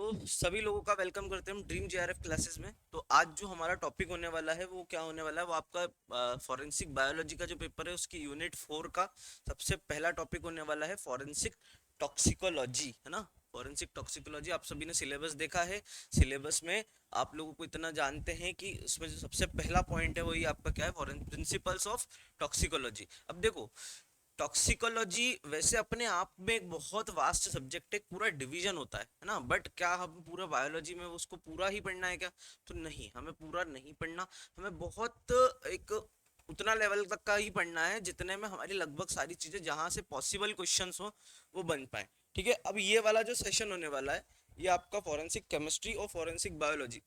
तो सभी लोगों का वेलकम करते हैं हम ड्रीम जेआरएफ क्लासेस में। तो आज जो हमारा टॉपिक होने वाला है वो क्या होने वाला है, वो आपका फॉरेंसिक बायोलॉजी का जो पेपर है उसकी यूनिट 4 का सबसे पहला टॉपिक होने वाला है फॉरेंसिक टॉक्सिकोलॉजी, है ना। फॉरेंसिक टॉक्सिकोलॉजी आप सभी ने सिलेबस देखा है। सिलेबस में आप लोगों को इतना जानते हैं कि उसमें जो सबसे पहला पॉइंट है वही आपका क्या है, फॉरेन प्रिंसिपल्स ऑफ टॉक्सिकोलॉजी। अब देखो, टॉक्सिकोलॉजी वैसे अपने आप में एक बहुत वास्ट सब्जेक्ट है, पूरा डिवीजन होता है ना। बट क्या हम पूरा बायोलॉजी में उसको पूरा ही पढ़ना है क्या? तो नहीं, हमें पूरा नहीं पढ़ना। हमें बहुत एक उतना लेवल तक का ही पढ़ना है जितने में हमारी लगभग सारी चीजें जहां से पॉसिबल क्वेश्चंस हो वो बन पाए। ठीक है, अब ये वाला जो सेशन होने वाला है ये आपका फॉरेंसिक केमिस्ट्री और फॉरेंसिक बायोलॉजी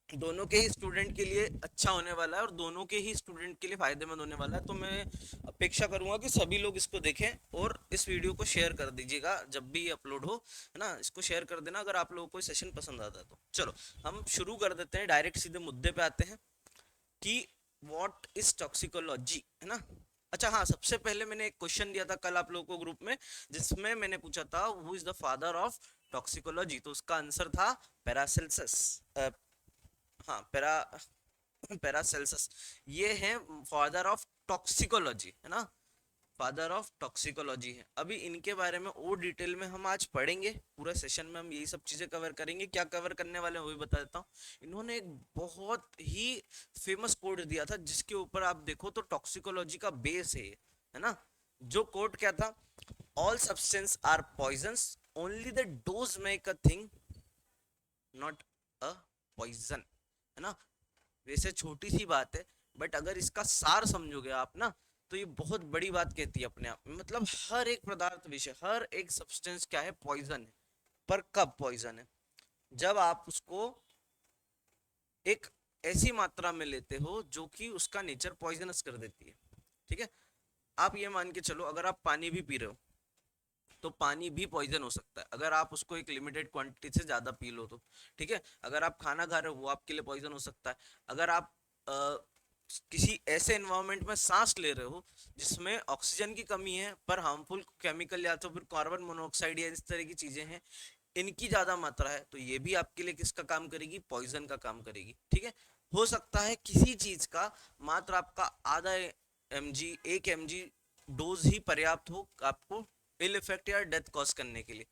दोनों के ही स्टूडेंट के लिए अच्छा होने वाला है और दोनों के ही स्टूडेंट के लिए फायदेमंद होने वाला है। तो मैं अपेक्षा करूंगा कि सभी लोग इसको देखें और इस वीडियो को शेयर कर दीजिएगा जब भी ये अपलोड हो, है ना। इसको शेयर कर देना अगर आप लोगों को सेशन पसंद आता है तो। चलो हम शुरू कर देते हैं, डायरेक्ट सीधे मुद्दे पे आते हैं कि व्हाट इज टॉक्सिकोलॉजी, है ना। अच्छा हाँ, सबसे पहले मैंने एक क्वेश्चन दिया था कल आप लोगों को ग्रुप में, जिसमें मैंने पूछा था who is the father of toxicology. तो उसका आंसर था पैरासेल्सस। हाँ, पैरासेल्सस ये है फादर ऑफ टॉक्सिकोलॉजी, है ना। फादर ऑफ टॉक्सिकोलॉजी है। अभी इनके बारे में और डिटेल में हम आज पढ़ेंगे, पूरा सेशन में हम यही सब चीजें कवर करेंगे। क्या कवर करने वाले हैं वो भी बता देता हूँ। इन्होंने एक बहुत ही फेमस कोड दिया था जिसके ऊपर आप देखो तो टॉक्सिकोलॉजी का बेस है ना। जो कोड क्या था? All substance are poisons, only the dose make a thing not a poison, है ना। वैसे छोटी सी बात है बट अगर इसका सार समझोगे आप ना तो ये बहुत बड़ी बात कहती है अपने आप में। मतलब हर एक पदार्थ विषय, हर एक सब्सटेंस क्या है, पॉइजन है। पर कब पॉइजन है? जब आप उसको एक ऐसी मात्रा में लेते हो जो कि उसका नेचर पॉइजनस कर देती है। ठीक है, आप ये मान के चलो अगर आप पानी भी पी रहे हो तो पानी भी पॉइजन हो सकता है अगर आप उसको एक लिमिटेड क्वांटिटी से ज्यादा पी लो तो। ठीक है, अगर आप खाना खा रहे हो वो आपके लिए पॉइजन हो सकता है। अगर आप किसी ऐसे एनवायरनमेंट में सांस ले रहे हो जिसमें ऑक्सीजन की कमी है पर हार्मफुल केमिकल या तो फिर कार्बन मोनोऑक्साइड या इस तरह की चीजें हैं, इनकी ज्यादा मात्रा है, तो ये भी आपके लिए किसका काम करेगी? पॉइजन का काम करेगी। ठीक है, हो सकता है किसी चीज का मात्र आपका आधा mg 1 mg डोज ही पर्याप्त हो आपको इल इफेक्ट या डेथ कॉज करने के लिए।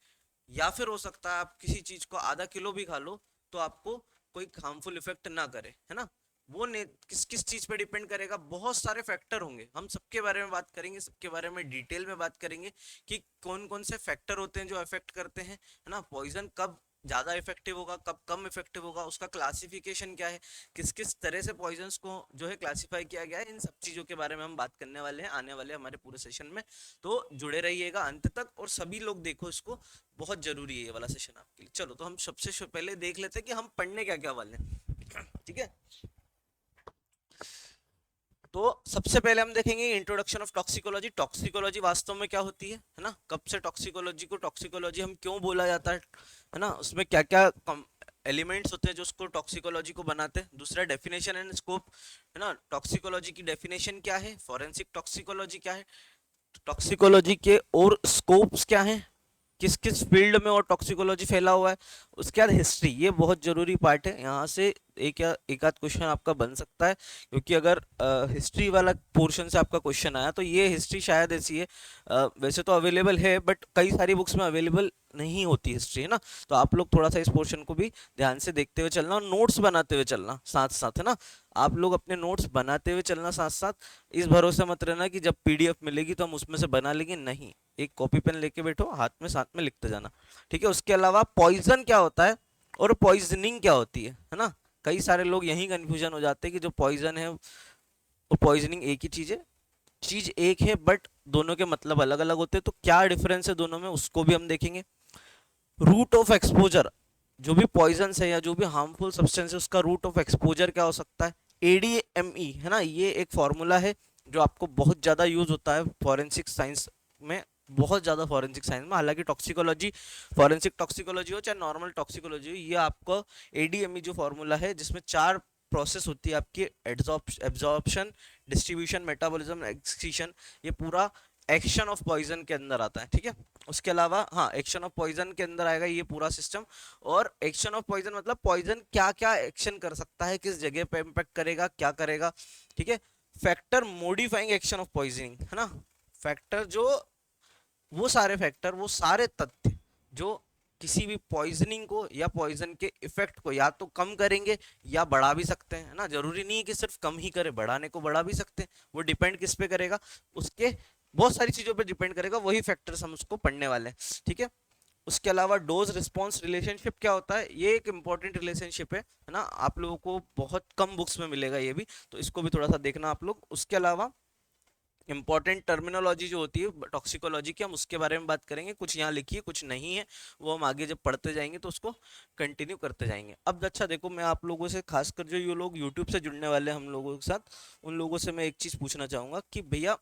या फिर हो सकता है आप किसी चीज को आधा किलो भी खा लो तो आपको कोई हार्मफुल इफेक्ट ना करे, है ना। वो ने किस किस चीज पे डिपेंड करेगा, बहुत सारे फैक्टर होंगे, हम सबके बारे में बात करेंगे, सबके बारे में डिटेल में बात करेंगे कि कौन कौन से फैक्टर होते हैं जो अफेक्ट करते हैं, है ना। पॉइजन कब ज्यादा इफेक्टिव होगा, कब कम इफेक्टिव होगा, उसका क्लासिफिकेशन क्या है, किस किस तरह से पॉइजन्स को जो है क्लासिफाई किया गया है, इन सब चीजों के बारे में हम बात करने वाले हैं आने वाले हमारे पूरे सेशन में। तो जुड़े रहिएगा अंत तक और सभी लोग देखो इसको, बहुत जरूरी है ये वाला सेशन आपके लिए। चलो तो हम सबसे पहले देख लेते हैं कि हम पढ़ने क्या क्या वाले हैं। ठीक है, तो सबसे पहले हम देखेंगे इंट्रोडक्शन ऑफ टॉक्सिकोलॉजी। टॉक्सिकोलॉजी वास्तव में क्या होती है ना। कब से टॉक्सिकोलॉजी को टॉक्सिकोलॉजी हम क्यों बोला जाता है ना, उसमें क्या क्या एलिमेंट्स होते हैं जो उसको टॉक्सिकोलॉजी को बनाते हैं। दूसरा डेफिनेशन एंड स्कोप, है ना। टॉक्सिकोलॉजी की डेफिनेशन क्या है, फॉरेंसिक टॉक्सिकोलॉजी क्या है, टॉक्सिकोलॉजी के और स्कोप्स क्या हैं, किस किस फील्ड में और टॉक्सिकोलॉजी फैला हुआ है। उसके बाद हिस्ट्री, ये बहुत जरूरी पार्ट है, यहाँ से एक या एक आध क्वेश्चन आपका बन सकता है क्योंकि अगर हिस्ट्री वाला पोर्शन से आपका क्वेश्चन आया तो ये हिस्ट्री शायद ऐसी है, वैसे तो अवेलेबल है बट कई सारी बुक्स में अवेलेबल नहीं होती हिस्ट्री, है ना। तो आप लोग थोड़ा सा इस पोर्शन को भी ध्यान से देखते हुए चलना और नोट्स बनाते हुए चलना साथ साथ, है ना। आप लोग अपने नोट्स बनाते हुए चलना साथ साथ। इस भरोसे मत रहना कि जब पीडीएफ मिलेगी तो हम उसमें से बना लेंगे, नहीं। एक कॉपी पेन लेके बैठो, हाथ में साथ में लिखते जाना। ठीक है, उसके अलावा पॉइजन क्या होता है और पॉइजनिंग क्या होती है ना। कई सारे लोग यही कंफ्यूजन हो जाते हैं कि जो पॉइजन है और पॉइजनिंग एक ही चीज है, चीज एक है बट दोनों के मतलब अलग अलग होते हैं। तो क्या डिफरेंस है दोनों में उसको भी हम देखेंगे। रूट ऑफ एक्सपोजर, जो भी पॉइजन है या जो भी हार्मफुल सब्सटेंस है उसका रूट ऑफ एक्सपोजर क्या हो सकता है, एडीएमई, है ना। ये एक फॉर्मूला है जो आपको बहुत ज़्यादा यूज होता है फॉरेंसिक साइंस में, बहुत ज़्यादा फॉरेंसिक साइंस में। हालांकि टॉक्सिकोलॉजी, फॉरेंसिक टॉक्सिकोलॉजी हो चाहे नॉर्मल टॉक्सिकोलॉजी हो, ये आपको एडीएमई जो फॉर्मूला है जिसमें 4 प्रोसेस होती है आपकी, एब्जॉर्प्शन, डिस्ट्रीब्यूशन, मेटाबॉलिज्म, एक्सक्रीशन, ये पूरा एक्शन ऑफ पॉइजन के अंदर आता है। ठीक है, उसके अलावा हाँ, एक्शन ऑफ पॉइजन के अंदर आएगा ये पूरा सिस्टम। और एक्शन ऑफ पॉइजन मतलब पॉइजन क्या क्या एक्शन कर सकता है, किस जगह पे इम्पेक्ट करेगा, क्या करेगा, ठीक है। Factor modifying action of poisoning, है ना। फैक्टर जो, वो सारे फैक्टर, वो सारे तथ्य जो किसी भी पॉइजनिंग को या पॉइजन के इफेक्ट को या तो कम करेंगे या बढ़ा भी सकते हैं, है ना। जरूरी नहीं है कि सिर्फ कम ही करे, बढ़ाने को बढ़ा भी सकते हैं। वो डिपेंड किस पे करेगा, उसके बहुत सारी चीजों पे डिपेंड करेगा, वही फैक्टर्स हम उसको पढ़ने वाले हैं, ठीक है। उसके अलावा डोज रिस्पॉन्स रिलेशनशिप क्या होता है, ये एक इंपॉर्टेंट रिलेशनशिप है ना। आप लोगों को बहुत कम बुक्स में मिलेगा ये भी, तो इसको भी थोड़ा सा देखना आप लोग। उसके अलावा इंपॉर्टेंट टर्मिनोलॉजी जो होती है टॉक्सिकोलॉजी की, हम उसके बारे में बात करेंगे। कुछ यहाँ लिखी है, कुछ नहीं है, वो हम आगे जब पढ़ते जाएंगे तो उसको कंटिन्यू करते जाएंगे। अब अच्छा देखो, मैं आप लोगों से, खासकर जो ये लोग यूट्यूब से जुड़ने वाले हैं हम लोगों के साथ, उन लोगों से मैं एक चीज़ पूछना चाहूँगा कि भैया,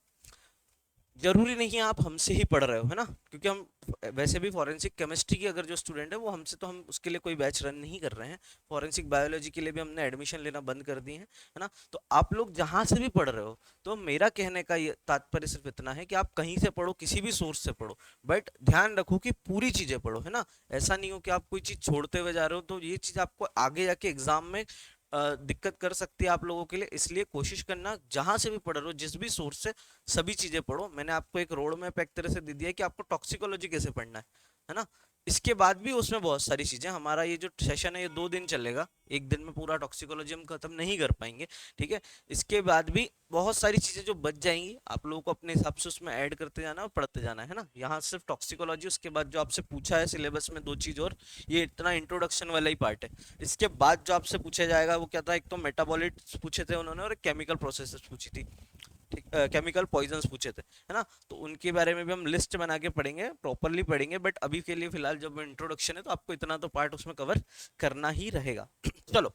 जरूरी नहीं है आप हमसे ही पढ़ रहे हो, है ना। क्योंकि हम वैसे भी फॉरेंसिक केमिस्ट्री की अगर जो स्टूडेंट है वो हमसे, तो हम उसके लिए कोई बैच रन नहीं कर रहे हैं। फॉरेंसिक बायोलॉजी के लिए भी हमने एडमिशन लेना बंद कर दिए हैं, है ना। तो आप लोग जहाँ से भी पढ़ रहे हो, तो मेरा कहने का ये तात्पर्य सिर्फ इतना है कि आप कहीं से पढ़ो, किसी भी सोर्स से पढ़ो, बट ध्यान रखो कि पूरी चीजें पढ़ो, है ना। ऐसा नहीं हो कि आप कोई चीज छोड़ते हुए जा रहे हो, तो ये चीज आपको आगे जाके एग्जाम में दिक्कत कर सकती है आप लोगों के लिए। इसलिए कोशिश करना, जहां से भी पढ़ रहे हो, जिस भी सोर्स से, सभी चीजें पढ़ो। मैंने आपको एक रोड मैप एक तरह से दे दिया है कि आपको टॉक्सिकोलॉजी कैसे पढ़ना है ना। इसके बाद भी उसमें बहुत सारी चीजें, हमारा ये जो सेशन है ये 2 दिन चलेगा, एक दिन में पूरा टॉक्सिकोलॉजी हम खत्म नहीं कर पाएंगे, ठीक है। इसके बाद भी बहुत सारी चीजें जो बच जाएंगी, आप लोगों को अपने हिसाब से उसमें ऐड करते जाना और पढ़ते जाना है ना। यहाँ सिर्फ टॉक्सिकोलॉजी, उसके बाद जो आपसे पूछा है सिलेबस में 2 चीज और, ये इतना इंट्रोडक्शन वाला ही पार्ट है। इसके बाद जो आपसे पूछा जाएगा वो क्या था, एक तो मेटाबॉलिट्स पूछे थे उन्होंने, और केमिकल प्रोसेसेस पूछी थी, ठीक, केमिकल पॉइजन्स पूछे थे, है ना। तो उनके बारे में भी हम लिस्ट बना के पढ़ेंगे, प्रॉपरली पढ़ेंगे। बट अभी के लिए फिलहाल जब इंट्रोडक्शन है, तो आपको इतना तो पार्ट उसमें कवर करना ही रहेगा। चलो,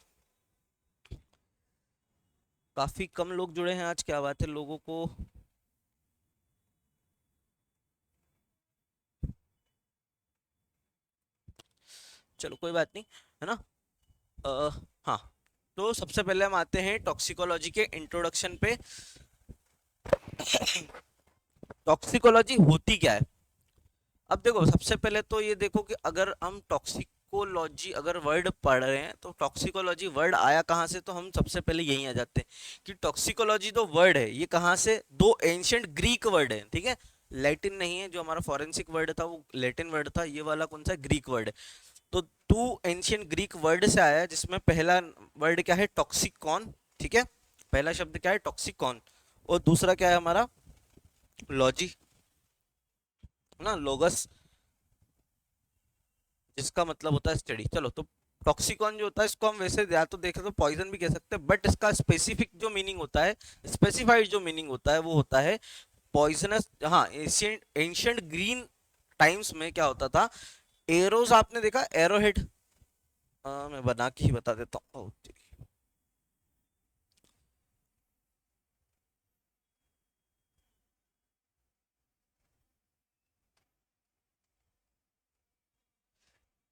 काफी कम लोग जुड़े हैं आज, क्या बात है लोगों को। चलो कोई बात नहीं, है ना। अ, हाँ, तो सबसे पहले हम आते हैं टॉक्सिकोलॉजी के इंट्रोडक्शन पे। टॉक्सिकोलॉजी होती क्या है। अब देखो, सबसे पहले तो ये देखो कि अगर हम टॉक्सिकोलॉजी अगर वर्ड पढ़ रहे हैं, तो टॉक्सिकोलॉजी वर्ड आया कहाँ से, तो हम सबसे पहले यही आ जाते हैं कि टॉक्सिकोलॉजी तो वर्ड है, ये कहाँ से, दो एंशियंट ग्रीक वर्ड है, ठीक है। लैटिन नहीं है, जो हमारा फॉरेंसिक वर्ड था वो लैटिन वर्ड था, ये वाला कौन सा है, ग्रीक वर्ड है। तो 2 एंशियंट ग्रीक वर्ड से आया है, जिसमें पहला वर्ड क्या है, टॉक्सिकॉन, ठीक है। पहला शब्द क्या है, टॉक्सिकॉन। और दूसरा क्या है हमारा, लॉजी, ना, लोगस, जिसका मतलब होता है स्टडी। चलो, तो टॉक्सिकॉन जो होता है, इसको हम वैसे या तो देखें तो पॉइजन भी कह सकते हैं, बट इसका स्पेसिफिक जो मीनिंग होता है, स्पेसिफाइड जो मीनिंग होता है, वो होता है पॉइजनस। हाँ, एंशियंट एंशियंट ग्रीन टाइम्स में क्या होता था, एरोज आपने देखा, एरोहेड, मैं बना के ही बता देता हूँ।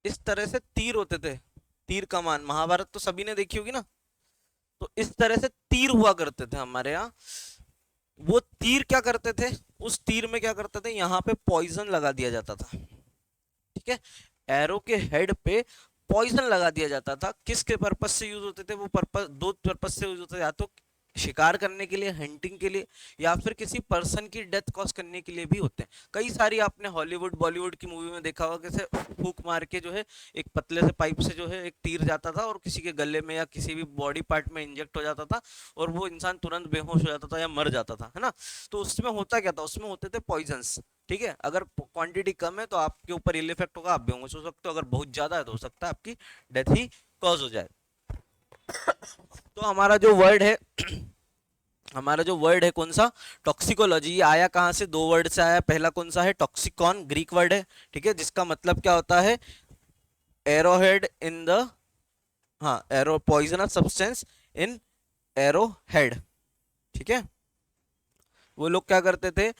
इस तरह से तीर होते थे, तीर कमान, महाभारत तो सभी ने देखी होगी ना। तो इस तरह से तीर हुआ करते थे हमारे यहाँ। वो तीर क्या करते थे, उस तीर में क्या करते थे, यहाँ पे पॉइजन लगा दिया जाता था, ठीक है। एरो के हेड पे पॉइजन लगा दिया जाता था। किसके पर्पस से यूज होते थे वो, पर्पस दो पर्पस से यूज होते थे, या तो शिकार करने के लिए, हंटिंग के लिए, या फिर किसी पर्सन की डेथ कॉज करने के लिए भी होते हैं। कई सारी आपने हॉलीवुड बॉलीवुड की मूवी में देखा होगा, कैसे फूक मार के जो है एक पतले से पाइप से जो है एक तीर जाता था और किसी के गले में या किसी भी बॉडी पार्ट में इंजेक्ट हो जाता था, और वो इंसान तुरंत बेहोश हो जाता था या मर जाता था, है ना। तो उसमें होता क्या था, उसमें होते थे पॉइजन्स, ठीक है। अगर क्वांटिटी कम है तो आपके ऊपर इल इफेक्ट होगा, आप बेहोश हो सकते हो। अगर बहुत ज्यादा है तो हो सकता है आपकी डेथ ही कॉज हो जाए। तो हमारा जो वर्ड है हमारा जो वर्ड है कौन सा, टॉक्सिकोलॉजी, ये आया कहाँ से, 2 वर्ड से आया। पहला कौन सा है, टॉक्सिकॉन, ग्रीक वर्ड है, ठीक है, जिसका मतलब क्या होता है, एरोहेड इन द, हाँ, arrow, poisonous substance in arrowhead, ठीक है। वो लोग क्या करते थे,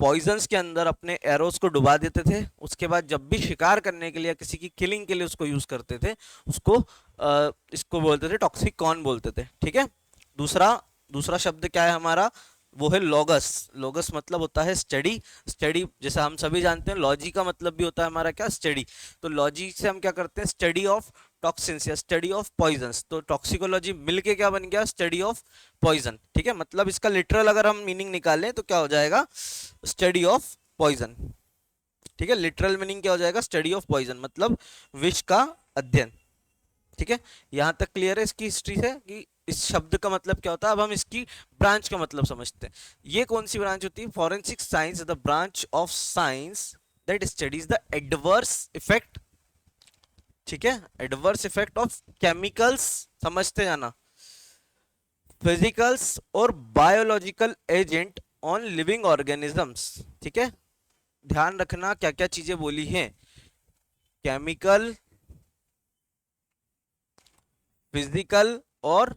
पॉइजन्स के अंदर अपने एरोस को डुबा देते थे। उसके बाद जब भी शिकार करने के लिए या किसी की किलिंग के लिए उसको यूज करते थे, उसको इसको बोलते थे टॉक्सिक कॉन बोलते थे, ठीक है। दूसरा दूसरा शब्द क्या है हमारा, वो है लॉगस। लॉगस मतलब होता है स्टडी। स्टडी जैसा हम सभी जानते हैं, लॉजी का मतलब भी होता है हमारा क्या, स्टडी। तो लॉजी से हम क्या करते हैं, स्टडी ऑफ टॉक्सिन्स या स्टडी ऑफ पॉइजन्स। तो टॉक्सिकोलॉजी मिलके क्या बन गया, स्टडी ऑफ पॉइजन। ठीक है, मतलब इसका लिटरल अगर हम मीनिंग निकालें तो क्या हो जाएगा, स्टडी ऑफ पॉइजन। ठीक है, लिटरल मीनिंग क्या हो जाएगा, स्टडी ऑफ पॉइजन मतलब विष का अध्ययन। ठीक है, यहां तक क्लियर है इसकी हिस्ट्री से कि इस शब्द का मतलब क्या होता है। अब हम इसकी ब्रांच का मतलब समझते हैं। ये कौन सी ब्रांच होती है, forensic science, the branch of science that studies the adverse effect. ठीक है, एडवर्स इफेक्ट ऑफ केमिकल्स, समझते जाना, फिजिकल्स और biological agent on living organisms. ठीक है, ध्यान रखना क्या क्या चीजें बोली हैं, केमिकल, फिजिकल और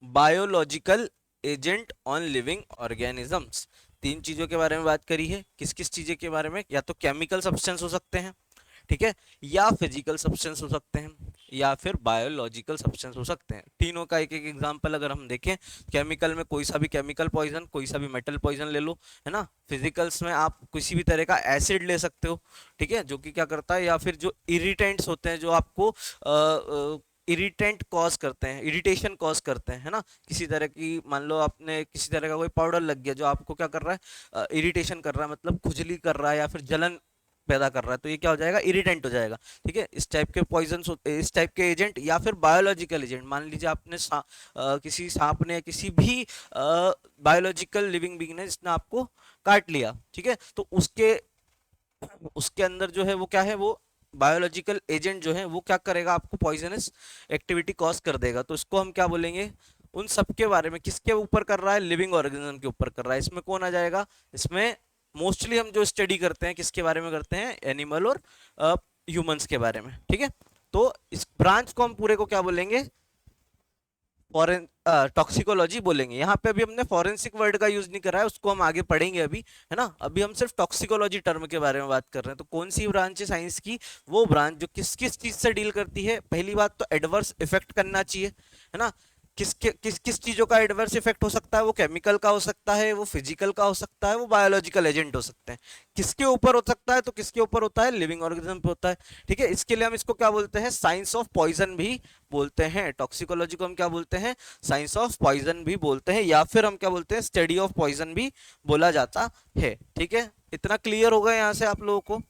biological agent on living organisms. तीन चीजों के बारे में बात करी है। किस किस चीजें के बारे में, या तो केमिकल सब्सटेंस हो सकते हैं, ठीक है, या फिजिकल सब्सटेंस हो सकते हैं, या फिर बायोलॉजिकल सब्सटेंस हो सकते हैं। तीनों का एक एक एग्जांपल अगर हम देखें, केमिकल में कोई सा भी केमिकल पॉइजन, कोई सा भी मेटल पॉइजन ले लो, है ना। फिजिकल्स में आप किसी भी तरह का एसिड ले सकते हो, ठीक है, जो कि क्या करता है, या फिर जो इरिटेंट्स होते हैं जो आपको इरिटेंट कॉज करते हैं, इरिटेशन कॉज करते हैं, है ना। किसी तरह की, मान लो आपने किसी तरह का कोई पाउडर लग गया जो आपको क्या कर रहा है, इरिटेशन कर रहा है, मतलब खुजली कर रहा है या फिर जलन पैदा कर रहा है, तो ये क्या हो जाएगा, इरिटेंट हो जाएगा। ठीक है, इस टाइप के पॉइजन, इस टाइप के एजेंट, या फिर बायोलॉजिकल एजेंट, मान लीजिए आपने किसी सांप ने, किसी भी बायोलॉजिकल लिविंग बीइंग ने जिसने आपको काट लिया, ठीक है, तो उसके उसके अंदर जो है वो क्या है, वो बायोलॉजिकल एजेंट जो है वो क्या करेगा, आपको पॉइजनस एक्टिविटी कॉज कर देगा। तो इसको हम क्या बोलेंगे, उन सब के बारे में, किसके ऊपर कर रहा है, लिविंग ऑर्गेनिज्म के ऊपर कर रहा है। इसमें कौन आ जाएगा, इसमें मोस्टली हम जो स्टडी करते हैं किसके बारे में करते हैं, एनिमल और ह्यूमंस के बारे में। ठीक है, तो इस ब्रांच को हम पूरे को क्या बोलेंगे, फॉरेन टॉक्सिकोलॉजी बोलेंगे। यहाँ पे अभी हमने फॉरेंसिक वर्ड का यूज नहीं करा है, उसको हम आगे पढ़ेंगे अभी, है ना। अभी हम सिर्फ टॉक्सिकोलॉजी टर्म के बारे में बात कर रहे हैं। तो कौन सी ब्रांच है साइंस की, वो ब्रांच जो किस किस चीज से डील करती है। पहली बात तो एडवर्स इफेक्ट करना चाहिए, है ना। किस किस चीजों का एडवर्स इफेक्ट हो सकता है, वो केमिकल का हो सकता है, वो फिजिकल का हो सकता है, वो बायोलॉजिकल एजेंट हो सकते हैं। किसके ऊपर हो सकता है, तो किसके ऊपर होता है, लिविंग ऑर्गेनिज्म पे होता है। ठीक है, इसके लिए हम इसको क्या बोलते हैं, साइंस ऑफ पॉइजन भी बोलते हैं। टॉक्सिकोलॉजी को हम क्या बोलते हैं, साइंस ऑफ पॉइजन भी बोलते हैं, या फिर हम क्या बोलते हैं, स्टडी ऑफ पॉइजन भी बोला जाता है। ठीक है, इतना क्लियर होगा यहाँ से आप लोगों को।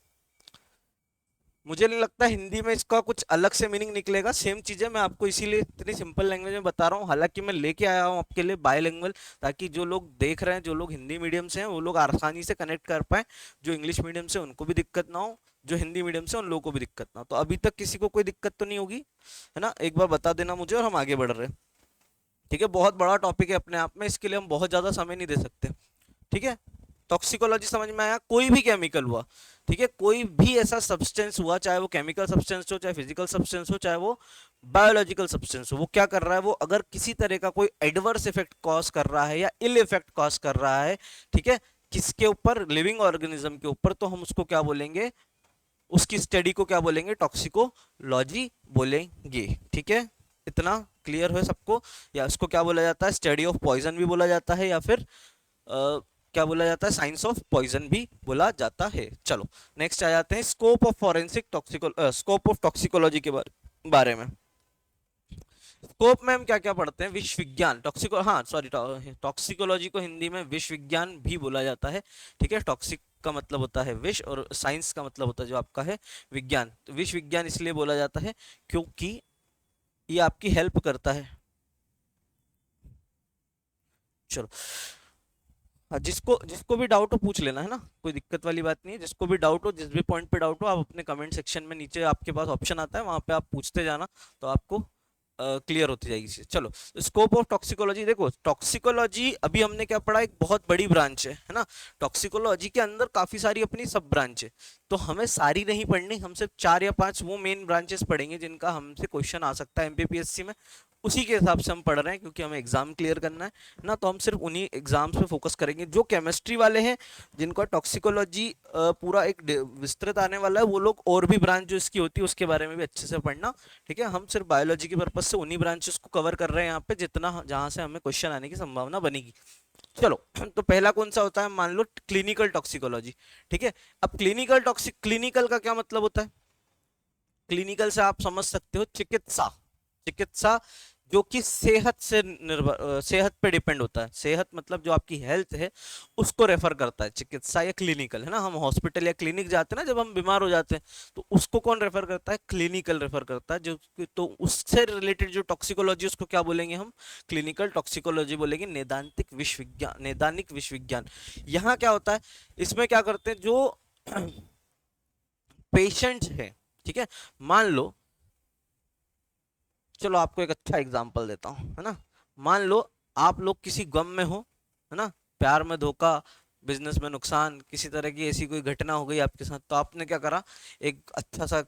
मुझे नहीं लगता हिंदी में इसका कुछ अलग से मीनिंग निकलेगा, सेम चीजें मैं आपको इसीलिए इतनी सिंपल लैंग्वेज में बता रहा हूँ। हालांकि मैं लेके आया हूँ आपके लिए बायलैंग्वेज, ताकि जो लोग देख रहे हैं, जो लोग हिंदी मीडियम से हैं, वो लोग आसानी से कनेक्ट कर पाए, जो इंग्लिश मीडियम से उनको भी दिक्कत ना हो, जो हिंदी मीडियम से उन लोगों को भी दिक्कत ना हो। तो अभी तक किसी को कोई दिक्कत तो नहीं होगी, है ना। एक बार बता देना मुझे और हम आगे बढ़ रहे हैं। ठीक है, बहुत बड़ा टॉपिक है अपने आप में, इसके लिए हम बहुत ज्यादा समय नहीं दे सकते। ठीक है, टॉक्सिकोलॉजी समझ में आया। कोई भी केमिकल हुआ, ठीक है, कोई भी ऐसा सब्सटेंस हुआ, चाहे वो केमिकल सब्सटेंस हो, चाहे फिजिकल सब्सटेंस हो, चाहे वो बायोलॉजिकल सब्सटेंस हो, वो क्या कर रहा है, वो अगर किसी तरह का कोई एडवर्स इफेक्ट कॉज कर रहा है या इल इफेक्ट कॉज कर रहा है, ठीक है, किसके ऊपर, लिविंग ऑर्गेनिज्म के ऊपर, तो हम उसको क्या बोलेंगे, उसकी स्टडी को क्या बोलेंगे, टॉक्सिकोलॉजी बोलेंगे। ठीक है, इतना क्लियर है सबको। या इसको क्या बोला जाता है, स्टडी ऑफ पॉइजन भी बोला जाता है, या फिर क्या बोला जाता है, साइंस ऑफ पॉइजन भी बोला जाता है। चलो नेक्स्ट आ जाते हैं scope of forensic scope of toxicology के बारे में। स्कोप में हम क्या क्या पढ़ते हैं, विश्व विज्ञान, टॉक्सिकोलॉजी को हिंदी में विश्व विज्ञान भी बोला जाता है। ठीक है, टॉक्सिक का मतलब होता है विष, और साइंस का मतलब होता है जो आपका है विज्ञान। तो विश्व विज्ञान इसलिए बोला जाता है क्योंकि ये आपकी हेल्प करता है। चलो, हाँ, जिसको जिसको भी डाउट हो पूछ लेना, है ना, कोई दिक्कत वाली बात नहीं है। जिसको भी डाउट हो, जिस भी पॉइंट पे डाउट हो, आप अपने कमेंट सेक्शन में, नीचे आपके पास ऑप्शन आता है, वहां पे आप पूछते जाना, तो आपको क्लियर होती जाएगी चीज़। चलो, स्कोप ऑफ टॉक्सिकोलॉजी, देखो टॉक्सिकोलॉजी अभी हमने क्या पढ़ा, एक बहुत बड़ी ब्रांच है ना। टॉक्सिकोलॉजी के अंदर काफी सारी अपनी सब ब्रांच है, तो हमें सारी नहीं पढ़नी, हम सिर्फ 4 या 5 वो मेन ब्रांचेस पढ़ेंगे जिनका हमसे क्वेश्चन आ सकता है एमपीपीएससी में। उसी के हिसाब से हम पढ़ रहे हैं, क्योंकि हमें एग्जाम क्लियर करना है ना, तो हम सिर्फ उन्हीं एग्जाम्स पे फोकस करेंगे। जो केमिस्ट्री वाले हैं, जिनका टॉक्सिकोलॉजी पूरा एक विस्तृत आने वाला है, वो लोग और भी ब्रांच जो इसकी होती है उसके बारे में भी अच्छे से पढ़ना। ठीक है, हम सिर्फ बायोलॉजी के पर्पज से उन्हीं ब्रांचेस को कवर कर रहे हैं यहाँ पे, जितना जहाँ से हमें क्वेश्चन आने की संभावना बनेगी। चलो तो पहला कौन सा होता है, मान लो क्लिनिकल टॉक्सिकोलॉजी। ठीक है, अब क्लिनिकल का क्या मतलब होता है? क्लिनिकल से आप समझ सकते हो चिकित्सा, चिकित्सा जो कि सेहत से निर्भर, सेहत पे डिपेंड होता है। सेहत मतलब जो आपकी हेल्थ है उसको रेफर करता है चिकित्सा या क्लिनिकल, है ना। हम हॉस्पिटल या क्लिनिक जाते हैं ना जब हम बीमार हो जाते हैं, तो उसको कौन रेफर करता है? क्लिनिकल रेफर करता है। जो तो उससे रिलेटेड जो टॉक्सिकोलॉजी उसको क्या बोलेंगे हम? क्लिनिकल टॉक्सिकोलॉजी बोलेंगे, नैदानिक विश्व विज्ञान, नैदानिक विश्व विज्ञान। यहाँ क्या होता है, इसमें क्या करते हैं, जो पेशेंट है, ठीक है, मान लो, चलो आपको एक अच्छा एग्जांपल देता हूँ, है ना। मान लो आप लोग किसी गम में हो, है ना, प्यार में धोखा, बिजनेस में नुकसान, किसी तरह की ऐसी कोई घटना हो गई आपके साथ, तो आपने क्या करा, एक अच्छा सा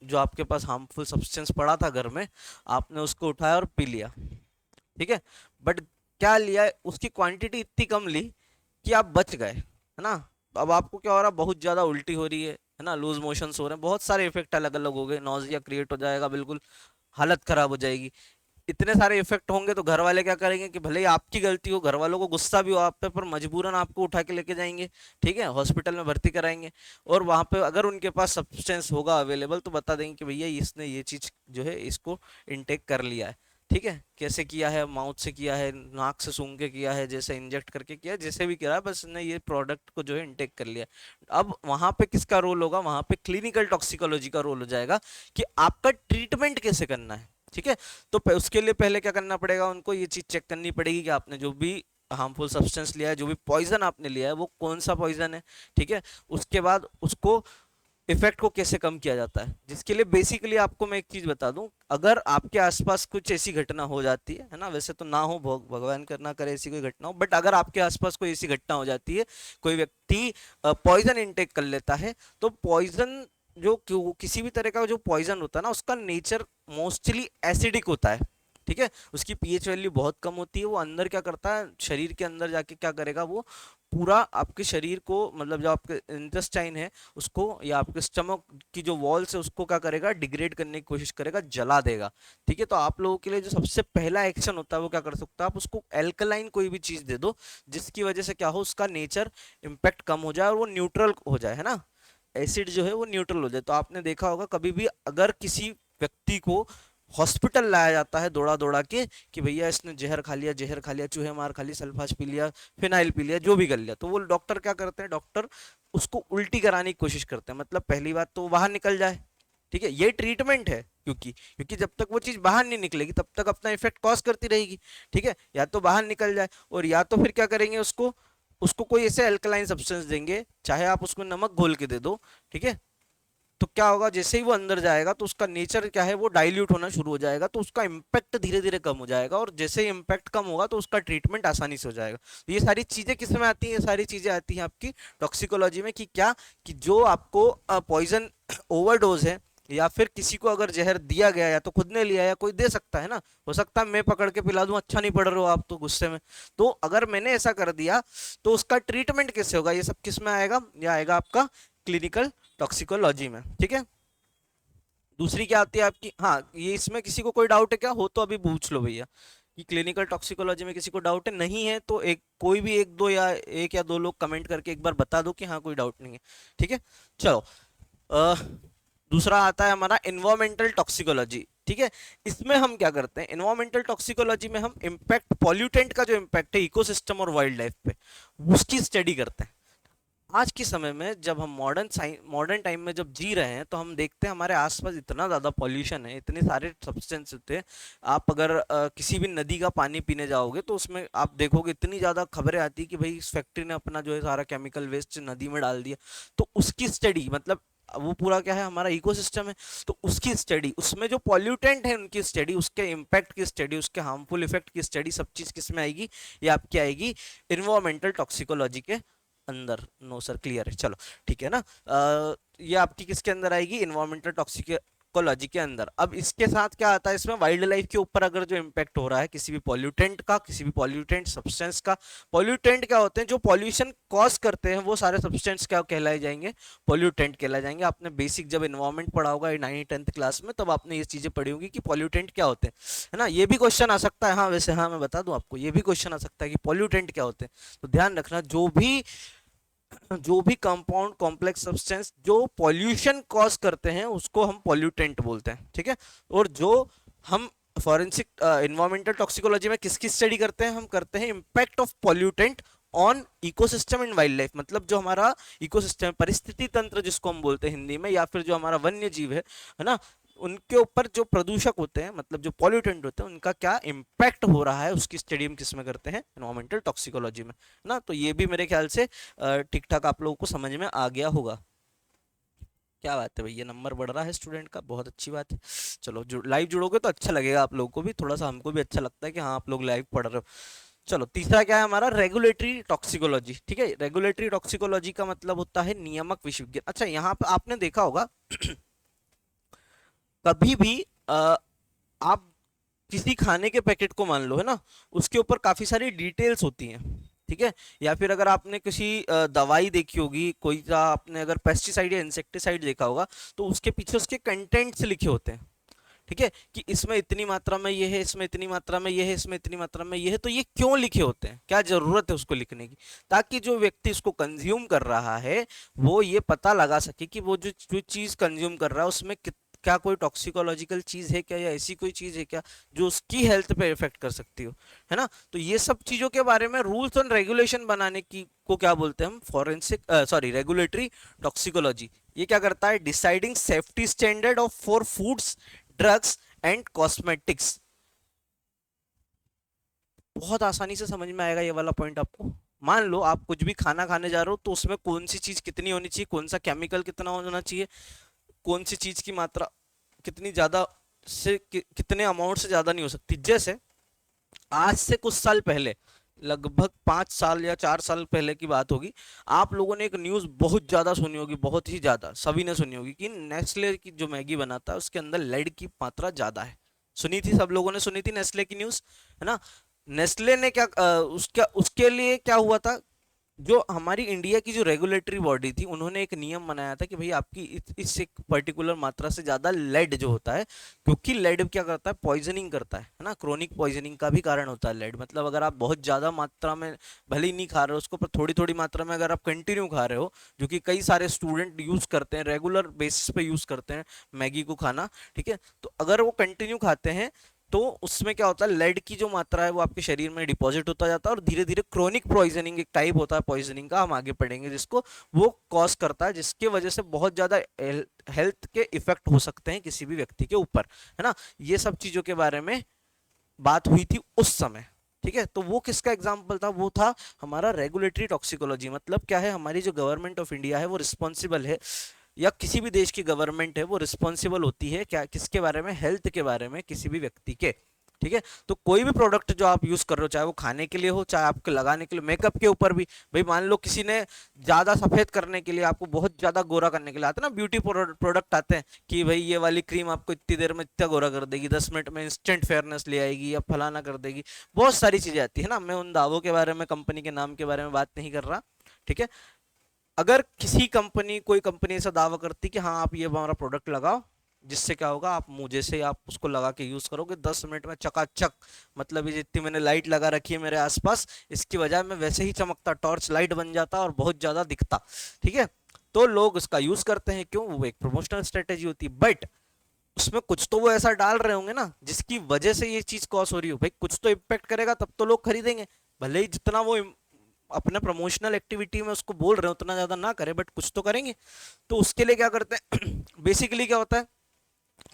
जो आपके पास हार्मफुल सब्सटेंस पड़ा था घर में, आपने उसको उठाया और पी लिया। ठीक है, बट क्या लिया, उसकी क्वांटिटी इतनी कम ली कि आप बच गए, है ना। तो अब आपको क्या हो रहा, बहुत ज्यादा उल्टी हो रही है ना, लूज मोशंस हो रहे हैं, बहुत सारे इफेक्ट अलग अलग हो गए, नौजिया क्रिएट हो जाएगा, बिल्कुल हालत खराब हो जाएगी। इतने सारे इफेक्ट होंगे तो घर वाले क्या करेंगे कि भले ही आपकी गलती हो, घर वालों को गुस्सा भी हो आप पे, पर मजबूरन आपको उठा के लेके जाएंगे, ठीक है, हॉस्पिटल में भर्ती कराएंगे। और वहां पे अगर उनके पास सब्सटेंस होगा अवेलेबल तो बता देंगे कि भैया इसने ये चीज जो है इसको इनटेक कर लिया है। ठीक है, कैसे किया है, माउथ से किया है, नाक से सूंघ के किया है, जैसे इंजेक्ट करके किया है, जैसे भी किया है, बस ने ये प्रोडक्ट को जो है इनटेक कर लिया। अब वहां पे किसका रोल होगा, वहां पे क्लिनिकल टॉक्सिकोलॉजी का रोल हो जाएगा कि आपका ट्रीटमेंट कैसे करना है। ठीक है, तो उसके लिए पहले क्या करना पड़ेगा, उनको ये चीज चेक करनी पड़ेगी कि आपने जो भी हार्मफुल सब्सटेंस लिया है, जो भी पॉइजन आपने लिया है वो कौन सा पॉइजन है। ठीक है, उसके बाद उसको इफेक्ट को कैसे कम किया जाता है, जिसके लिए बेसिकली आपको मैं एक चीज बता दूं, अगर आपके आसपास कुछ ऐसी घटना हो जाती है ना, वैसे तो ना हो, भगवान करना करे ऐसी कोई घटना हो, बट अगर आपके आसपास कोई ऐसी घटना हो जाती है, कोई व्यक्ति पॉइजन इनटेक कर लेता है, तो पॉइजन जो किसी भी तरह का जो पॉइजन होता है ना, उसका नेचर मोस्टली एसिडिक होता है। ठीक है, उसकी पीएच वैल्यू बहुत कम होती है, वो अंदर क्या करता है, शरीर के अंदर जाके क्या करेगा, वो पूरा आपके शरीर को, मतलब जो आपके इंटेस्टाइन है उसको, या आपके स्टमक की जो वॉल्स है उसको क्या करेगा, डिग्रेड करने की कोशिश करेगा, जला देगा। ठीक है, तो आप लोगों के लिए जो सबसे पहला एक्शन होता है वो क्या कर सकता है, आप उसको एल्कलाइन कोई भी चीज दे दो, जिसकी वजह से क्या हो, उसका नेचर इम्पैक्ट कम हो जाए और वो न्यूट्रल हो जाए, है ना, एसिड जो है वो न्यूट्रल हो जाए। तो आपने देखा होगा कभी भी अगर किसी व्यक्ति को हॉस्पिटल लाया जाता है दौड़ा दौड़ा के कि भैया इसने जहर खा लिया, जहर खा लिया, चूहे मार खा ली, सल्फास पी लिया, फिनाइल पी लिया, जो भी कर लिया, तो वो डॉक्टर क्या करते हैं, डॉक्टर उसको उल्टी कराने की कोशिश करते हैं। मतलब पहली बात तो बाहर निकल जाए, ठीक है, ये ट्रीटमेंट है, क्योंकि क्योंकि जब तक वो चीज बाहर नहीं निकलेगी तब तक अपना इफेक्ट कॉज करती रहेगी। ठीक है, या तो बाहर निकल जाए, और या तो फिर क्या करेंगे, उसको उसको कोई ऐसे अल्कलाइन सब्सटेंस देंगे, चाहे आप उसको नमक घोल के दे दो। ठीक है, तो क्या होगा, जैसे ही वो अंदर जाएगा तो उसका नेचर क्या है, वो डाइल्यूट होना शुरू हो जाएगा, तो उसका इम्पैक्ट धीरे धीरे कम हो जाएगा, और जैसे ही इम्पैक्ट कम होगा तो उसका ट्रीटमेंट आसानी से हो जाएगा। तो ये सारी चीजें किस में आती हैं, ये सारी चीजें आती हैं आपकी टॉक्सिकोलॉजी में, कि क्या, कि जो आपको पॉइजन ओवरडोज है, या फिर किसी को अगर जहर दिया गया, या तो खुद ने लिया या कोई दे सकता है ना, हो सकता है मैं पकड़ के पिला दूं, अच्छा नहीं पढ़ रहे हो आप तो गुस्से में, तो अगर मैंने ऐसा कर दिया तो उसका ट्रीटमेंट कैसे होगा, ये सब किस में आएगा, ये आएगा आपका क्लिनिकल टॉक्सिकोलॉजी में। ठीक है, दूसरी क्या आती है आपकी, हाँ, ये इसमें किसी को कोई डाउट है क्या, हो तो अभी पूछ लो भैया, कि क्लिनिकल टॉक्सिकोलॉजी में किसी को डाउट है, नहीं है तो एक कोई भी एक दो या एक या दो लोग कमेंट करके एक बार बता दो कि हाँ कोई डाउट नहीं है। ठीक है, चलो, अ, दूसरा आता है हमारा इन्वायरमेंटल टॉक्सिकोलॉजी। ठीक है, इसमें हम क्या करते हैं, इन्वायरमेंटल टॉक्सिकोलॉजी में हम इम्पैक्ट, पॉल्यूटेंट का जो इम्पैक्ट है इकोसिस्टम और वाइल्ड लाइफ पे, उसकी स्टडी करते हैं। आज के समय में जब हम मॉडर्न टाइम में जब जी रहे हैं, तो हम देखते हैं हमारे आसपास इतना ज़्यादा पॉल्यूशन है, इतने सारे सब्सटेंस होते हैं। आप अगर किसी भी नदी का पानी पीने जाओगे तो उसमें आप देखोगे इतनी ज़्यादा खबरें आती है कि भाई इस फैक्ट्री ने अपना जो है सारा केमिकल वेस्ट नदी में डाल दिया। तो उसकी स्टडी, मतलब वो पूरा क्या है, हमारा इकोसिस्टम है, तो उसकी स्टडी, उसमें जो पॉल्यूटेंट है उनकी स्टडी, उसके इम्पैक्ट की स्टडी, उसके हार्मफुल इफेक्ट की स्टडी, सब चीज़ किस में आएगी, ये आपकी आएगी इन्वायरमेंटल टॉक्सिकोलॉजी के अंदर। नो सर, क्लियर है, चलो ठीक है ना। ये आपकी किसके अंदर आएगी, इन्वायरमेंटल इकोलॉजी के अंदर। अब इसके साथ क्या आता है, इसमें वाइल्ड लाइफ के ऊपर अगर जो इम्पैक्ट हो रहा है किसी भी पॉल्यूटेंट का, किसी भी पॉल्यूटेंट सब्सटेंस का। पॉल्यूटेंट क्या होते हैं, जो पॉल्यूशन कॉज करते हैं, वो सारे सब्सटेंस क्या कहलाए जाएंगे, पॉल्यूटेंट कहलाए जाएंगे। आपने बेसिक जब इन्वायरमेंट पढ़ा होगा 9th-10th क्लास में, तब आपने ये चीजें पढ़ी होगी कि पॉल्यूटेंट क्या होते हैं, है ना। ये भी क्वेश्चन आ सकता है, हाँ वैसे हाँ मैं बता दूं आपको, ये भी क्वेश्चन आ सकता है कि पॉल्यूटेंट क्या होते हैं। तो ध्यान रखना, जो भी कंपाउंड कॉम्प्लेक्स सब्सटेंस जो पॉल्यूशन कॉज करते हैं उसको हम पॉल्यूटेंट बोलते हैं, ठीक है। और जो हम फॉरेंसिक इन्वायरमेंटल टॉक्सिकोलॉजी में किसकी स्टडी करते हैं, हम करते हैं impact of pollutant on ecosystem and wild life. मतलब जो हमारा इकोसिस्टम, परिस्थिति तंत्र जिसको हम बोलते हैं हिंदी में, या फिर जो हमारा वन्य जीव है ना, उनके ऊपर जो प्रदूषक होते हैं, मतलब जो पॉल्यूटेंट होते हैं, उनका क्या इम्पैक्ट हो रहा है, उसकी स्टडी हम किस में करते हैं, एनवायरमेंटल टॉक्सिकोलॉजी में ना। तो ये भी मेरे ख्याल से ठीक ठाक आप लोगों को समझ में आ गया होगा। क्या बात है भैया, नंबर बढ़ रहा है स्टूडेंट का, बहुत अच्छी बात है। चलो लाइव जुड़ोगे तो अच्छा लगेगा आप लोगों को भी, थोड़ा सा हमको भी अच्छा लगता है कि हाँ आप लोग लाइव पढ़ रहे हो। चलो तीसरा क्या है हमारा, रेगुलेटरी टॉक्सिकोलॉजी, ठीक है। रेगुलेटरी टॉक्सिकोलॉजी का मतलब होता है नियामक विशेषज्ञ। अच्छा यहाँ पे आपने देखा होगा कभी भी आप किसी खाने के पैकेट को मान लो, है ना, उसके ऊपर काफी सारी डिटेल्स होती हैं, ठीक है। या फिर अगर आपने किसी दवाई देखी होगी, कोई सा आपने अगर पेस्टिसाइड या इंसेक्टिसाइड देखा होगा, तो उसके पीछे उसके कंटेंट्स लिखे होते हैं, ठीक है, कि इसमें इतनी मात्रा में ये है, इसमें इतनी मात्रा में ये है, इसमें इतनी मात्रा में ये है। तो ये क्यों लिखे होते हैं, क्या जरूरत है उसको लिखने की, ताकि जो व्यक्ति इसको कंज्यूम कर रहा है वो ये पता लगा सके कि वो जो जो चीज कंज्यूम कर रहा है उसमें क्या कोई टॉक्सिकोलॉजिकल चीज है क्या, या ऐसी कोई चीज है क्या जो उसकी हेल्थ पे इफेक्ट कर सकती हो, है ना। तो ये सब चीजों के बारे में रूल्स एंड रेगुलेशन बनाने की को क्या बोलते हैं हम, रेगुलेटरी टॉक्सिकोलॉजी। ये क्या करता है, deciding safety standard of for foods, drugs and cosmetics. बहुत आसानी से समझ में आएगा ये वाला पॉइंट आपको। मान लो आप कुछ भी खाना खाने जा रहे हो, तो उसमें कौन सी चीज कितनी होनी चाहिए, कौन सा केमिकल कितना होना चाहिए, कौन सी चीज की मात्रा कितनी ज्यादा से कितने अमाउंट से ज्यादा नहीं हो सकती। जैसे आज से कुछ साल पहले, लगभग 5 साल या 4 साल पहले की बात होगी, आप लोगों ने एक न्यूज बहुत ज्यादा सुनी होगी, बहुत ही ज्यादा सभी ने सुनी होगी, कि नेस्ले की जो मैगी बनाता है उसके अंदर लेड की मात्रा ज्यादा है। सुनी थी, सब लोगों ने सुनी थी नेस्ले की न्यूज, है ना। नेस्ले ने क्या उसका उसके लिए क्या हुआ था, जो हमारी इंडिया की जो रेगुलेटरी बॉडी थी, उन्होंने एक नियम बनाया था कि भाई आपकी इस एक पर्टिकुलर मात्रा से ज्यादा लेड जो होता है, क्योंकि लेड क्या करता है, पॉइजनिंग करता है ना, क्रोनिक पॉइजनिंग का भी कारण होता है लेड। मतलब अगर आप बहुत ज्यादा मात्रा में भले ही नहीं खा रहे हो उसको, पर थोड़ी थोड़ी मात्रा में अगर आप कंटिन्यू खा रहे हो, जो कि कई सारे स्टूडेंट यूज करते हैं, रेगुलर बेसिस पे यूज करते हैं मैगी को खाना, ठीक है। तो अगर वो कंटिन्यू खाते हैं तो उसमें क्या होता है, लेड की जो मात्रा है वो आपके शरीर में डिपॉजिट होता जाता है, और धीरे धीरे क्रोनिक पॉइजनिंग एक टाइप होता है पॉइजनिंग का, हम आगे पढ़ेंगे जिसको, वो कॉज करता है, जिसके वजह से बहुत ज्यादा हेल्थ के इफेक्ट हो सकते हैं किसी भी व्यक्ति के ऊपर, है ना। ये सब चीजों के बारे में बात हुई थी उस समय, ठीक है। तो वो किसका एग्जाम्पल था, वो था हमारा रेगुलेटरी टॉक्सिकोलॉजी। मतलब क्या है, हमारी जो गवर्नमेंट ऑफ इंडिया है वो रिस्पॉन्सिबल है, या किसी भी देश की गवर्नमेंट है वो रिस्पॉन्सिबल होती है क्या, किसके बारे में, हेल्थ के बारे में किसी भी व्यक्ति के, ठीक है। तो कोई भी प्रोडक्ट जो आप यूज कर रहे हो, चाहे वो खाने के लिए हो, चाहे आपके लगाने के लिए, मेकअप के ऊपर भी, भाई मान लो किसी ने ज्यादा सफेद करने के लिए, आपको बहुत ज्यादा गोरा करने के लिए आते हैं ना ब्यूटी प्रोडक्ट आते हैं, कि भाई ये वाली क्रीम आपको इतनी देर में इतना गोरा कर देगी, 10 मिनट में इंस्टेंट फेयरनेस ले आएगी, या फलाना कर देगी, बहुत सारी चीजें आती है ना। मैं उन दावों के बारे में, कंपनी के नाम के बारे में बात नहीं कर रहा, ठीक है। अगर किसी कंपनी, कोई कंपनी ऐसा दावा करती कि हाँ आप ये हमारा प्रोडक्ट लगाओ, जिससे क्या होगा, आप मुझे से आप उसको लगा के यूज करोगे 10 मिनट में चकाचक, मतलब ये जितनी मैंने लाइट लगा रखी है मेरे आसपास, इसकी वजह मैं वैसे ही चमकता, टॉर्च लाइट बन जाता और बहुत ज्यादा दिखता, ठीक है। तो लोग उसका यूज करते हैं, क्यों, वो एक प्रमोशनल स्ट्रेटेजी होती है। बट उसमें कुछ तो वो ऐसा डाल रहे होंगे ना जिसकी वजह से ये चीज कॉज हो रही हो, भाई कुछ तो इम्पेक्ट करेगा, तब तो लोग खरीदेंगे। भले ही जितना वो अपने प्रमोशनल एक्टिविटी में उसको बोल रहे हो उतना ज्यादा ना करे, बट कुछ तो करेंगे। तो उसके लिए क्या करते हैं बेसिकली क्या होता है,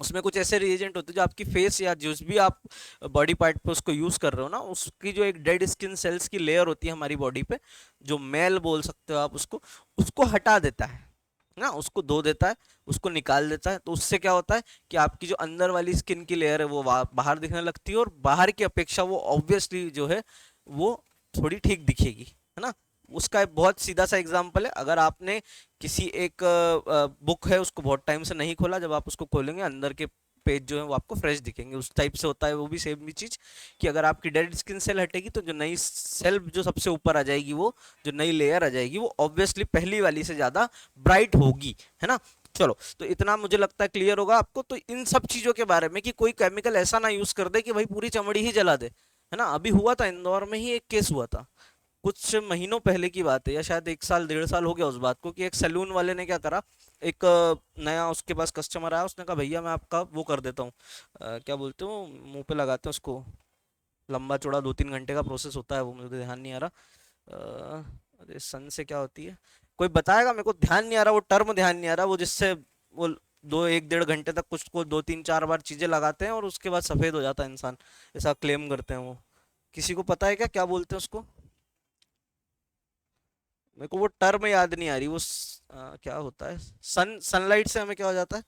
उसमें कुछ ऐसे रिएजेंट होते हैं जो आपकी फेस या जिस भी आप बॉडी पार्ट पे उसको यूज कर रहे हो ना, उसकी जो एक डेड स्किन सेल्स की लेयर होती है हमारी बॉडी पे, जो मेल बोल सकते हो आप उसको, उसको हटा देता है ना, उसको धो देता है, उसको निकाल देता है। तो उससे क्या होता है कि आपकी जो अंदर वाली स्किन की लेयर है वो बाहर दिखने लगती है, और बाहर की अपेक्षा वो ऑब्वियसली जो है वो थोड़ी ठीक दिखेगी, है ना। उसका एक बहुत सीधा सा एग्जांपल है, अगर आपने किसी एक बुक है उसको बहुत टाइम से नहीं खोला, जब आप उसको खोलेंगे अंदर के पेज जो है वो आपको फ्रेश दिखेंगे, उस टाइप से होता है वो भी सेम भी चीज, कि अगर आपकी डेड स्किन सेल हटेगी तो जो नई सेल जो सबसे ऊपर आ जाएगी, वो जो नई लेयर आ जाएगी वो ऑब्वियसली पहली वाली से ज्यादा ब्राइट होगी, है ना। चलो, तो इतना मुझे लगता है क्लियर होगा आपको। तो इन सब चीजों के बारे में कि कोई केमिकल ऐसा ना यूज कर दे कि भाई पूरी चमड़ी ही जला दे, है ना। अभी हुआ था इंदौर में ही एक केस हुआ था, कुछ महीनों पहले की बात है, या शायद एक साल 1.5 साल हो गया उस बात को, कि एक सैलून वाले ने क्या करा, एक नया उसके पास कस्टमर आया, उसने कहा भैया मैं आपका वो कर देता हूँ, क्या बोलते हो मुंह पे लगाते हैं उसको, लंबा चौड़ा 2-3 घंटे का प्रोसेस होता है वो, मुझे ध्यान नहीं आ रहा। अ, अरे सन से क्या होती है, कोई बताएगा मेरे को, ध्यान नहीं आ रहा वो टर्म, ध्यान नहीं आ रहा वो, जिससे वो 2-1-1.5 घंटे तक कुछ को 2-3-4 बार चीजें लगाते हैं और उसके बाद सफेद हो जाता है इंसान, ऐसा क्लेम करते हैं वो। किसी को पता है क्या क्या बोलते हैं उसको? मेरे को वो टर्म याद नहीं आ रही, वो क्या होता है, सनलाइट से हमें क्या हो जाता है।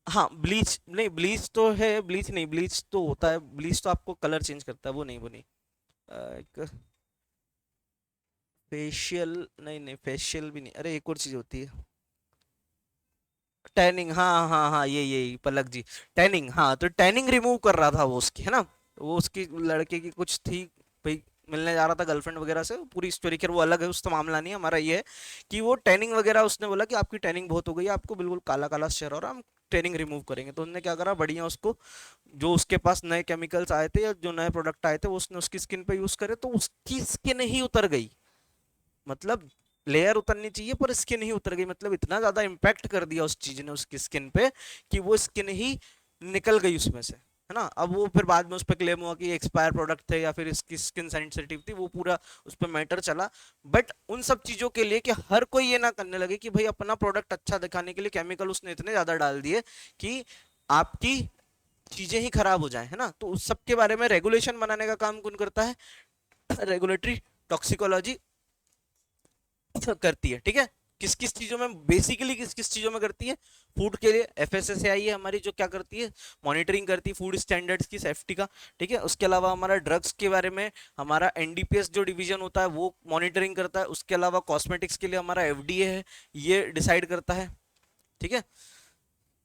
हाँ ब्लीच, नहीं ब्लीच तो है, ब्लीच नहीं, ब्लीच तो होता है, ब्लीच तो आपको कलर चेंज करता है, वो नहीं वो नहीं। एक फेशियल, नहीं नहीं फेशियल भी नहीं, अरे एक और चीज होती है, टैनिंग, हाँ हाँ हाँ, ये पलक जी, टैनिंग, हाँ तो टैनिंग रिमूव कर रहा था वो उसकी, है ना। वो उसकी लड़के की कुछ थी भाई, मिलने जा रहा था गर्लफ्रेंड वगैरह से, पूरी स्टोरी, खैर वो अलग है, उसका मामला नहीं है, हमारा ये है कि वो टैनिंग वगैरह, उसने बोला कि आपकी टैनिंग बहुत हो गई है, आपको बिल्कुल काला काला चेहरा हो रहा है, हम टैनिंग रिमूव करेंगे। तो उन्होंने क्या करा, बढ़िया उसको, जो उसके पास नए केमिकल्स आए थे या जो नए प्रोडक्ट आए थे वो उसने उसकी स्किन पे यूज करे, तो उसकी स्किन ही उतर गई, मतलब लेयर उतरनी चाहिए पर स्किन ही उतर गई, मतलब इतना ज्यादा इम्पैक्ट कर दिया उस चीज ने उसकी स्किन पे कि वो स्किन ही निकल गई उसमें से, है ना। अब वो फिर बाद में उस पर क्लेम हुआ कि एक्सपायर प्रोडक्ट थे या फिर इसकी स्किन सेंसिटिव थी, वो पूरा उस पर मैटर चला। बट उन सब चीजों के लिए कि हर कोई ये ना करने लगे कि भाई अपना प्रोडक्ट अच्छा दिखाने के लिए केमिकल उसने इतने ज्यादा डाल दिए कि आपकी चीजें ही खराब हो जाए, है ना। तो उस सब के बारे में रेगुलेशन बनाने का काम कौन करता है? रेगुलेटरी टॉक्सिकोलॉजी करती है, ठीक है। किस किस चीजों में बेसिकली, किस किस चीजों में करती है? फूड के लिए एफएसएसएआई है हमारी, जो क्या करती है, मॉनिटरिंग करती है फूड स्टैंडर्ड्स की, सेफ्टी का, ठीक है। उसके अलावा हमारा ड्रग्स के बारे में हमारा एनडीपीएस जो डिवीजन होता है वो मॉनिटरिंग करता है। उसके अलावा कॉस्मेटिक्स के लिए हमारा एफडीए है, ये डिसाइड करता है, ठीक है।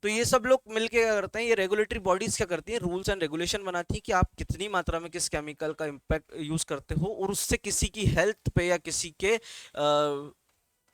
तो ये सब लोग मिलके क्या करते हैं, ये रेगुलेटरी बॉडीज क्या करती है, रूल्स एंड रेगुलेशन बनाती है कि आप कितनी मात्रा में किस केमिकल का इम्पैक्ट यूज करते हो, और उससे किसी की हेल्थ पे या किसी के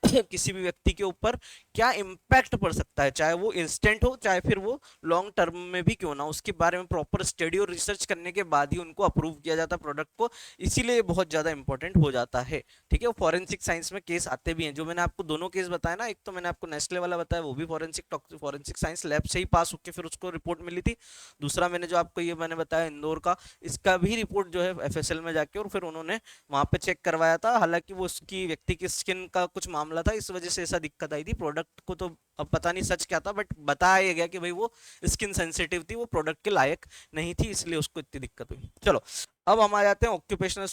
किसी भी व्यक्ति के ऊपर क्या इम्पैक्ट पड़ सकता है, चाहे वो इंस्टेंट हो चाहे फिर वो लॉन्ग टर्म में भी क्यों ना, उसके बारे में प्रॉपर स्टडी और रिसर्च करने के बाद ही उनको अप्रूव किया जाता है प्रोडक्ट को। इसीलिए बहुत ज्यादा इंपॉर्टेंट हो जाता है, ठीक है। फॉरेंसिक साइंस में केस आते भी हैं, जो मैंने आपको दोनों केस बताया ना, एक तो मैंने आपको नेस्ले वाला बताया, वो भी फॉरेंसिक साइंस लैब से ही पास होकर फिर उसको रिपोर्ट मिली थी। दूसरा मैंने जो आपको ये मैंने बताया इंदौर का, इसका भी रिपोर्ट जो है एफएसएल में जाके और फिर उन्होंने वहां पे चेक करवाया था, हालांकि वो उसकी व्यक्ति की स्किन का कुछ मामला था, इस वजह से ऐसा दिक्कत आई थी। प्रोडक्ट को तो अब पता नहीं सच क्या था, बट बताया गया कि भाई वो स्किन सेंसिटिव थी, वो प्रोडक्ट के लायक नहीं थी, इसलिए उसको इतनी दिक्कत हुई। चलो, अब हम आ जाते हैं ऑक्यूपेशनल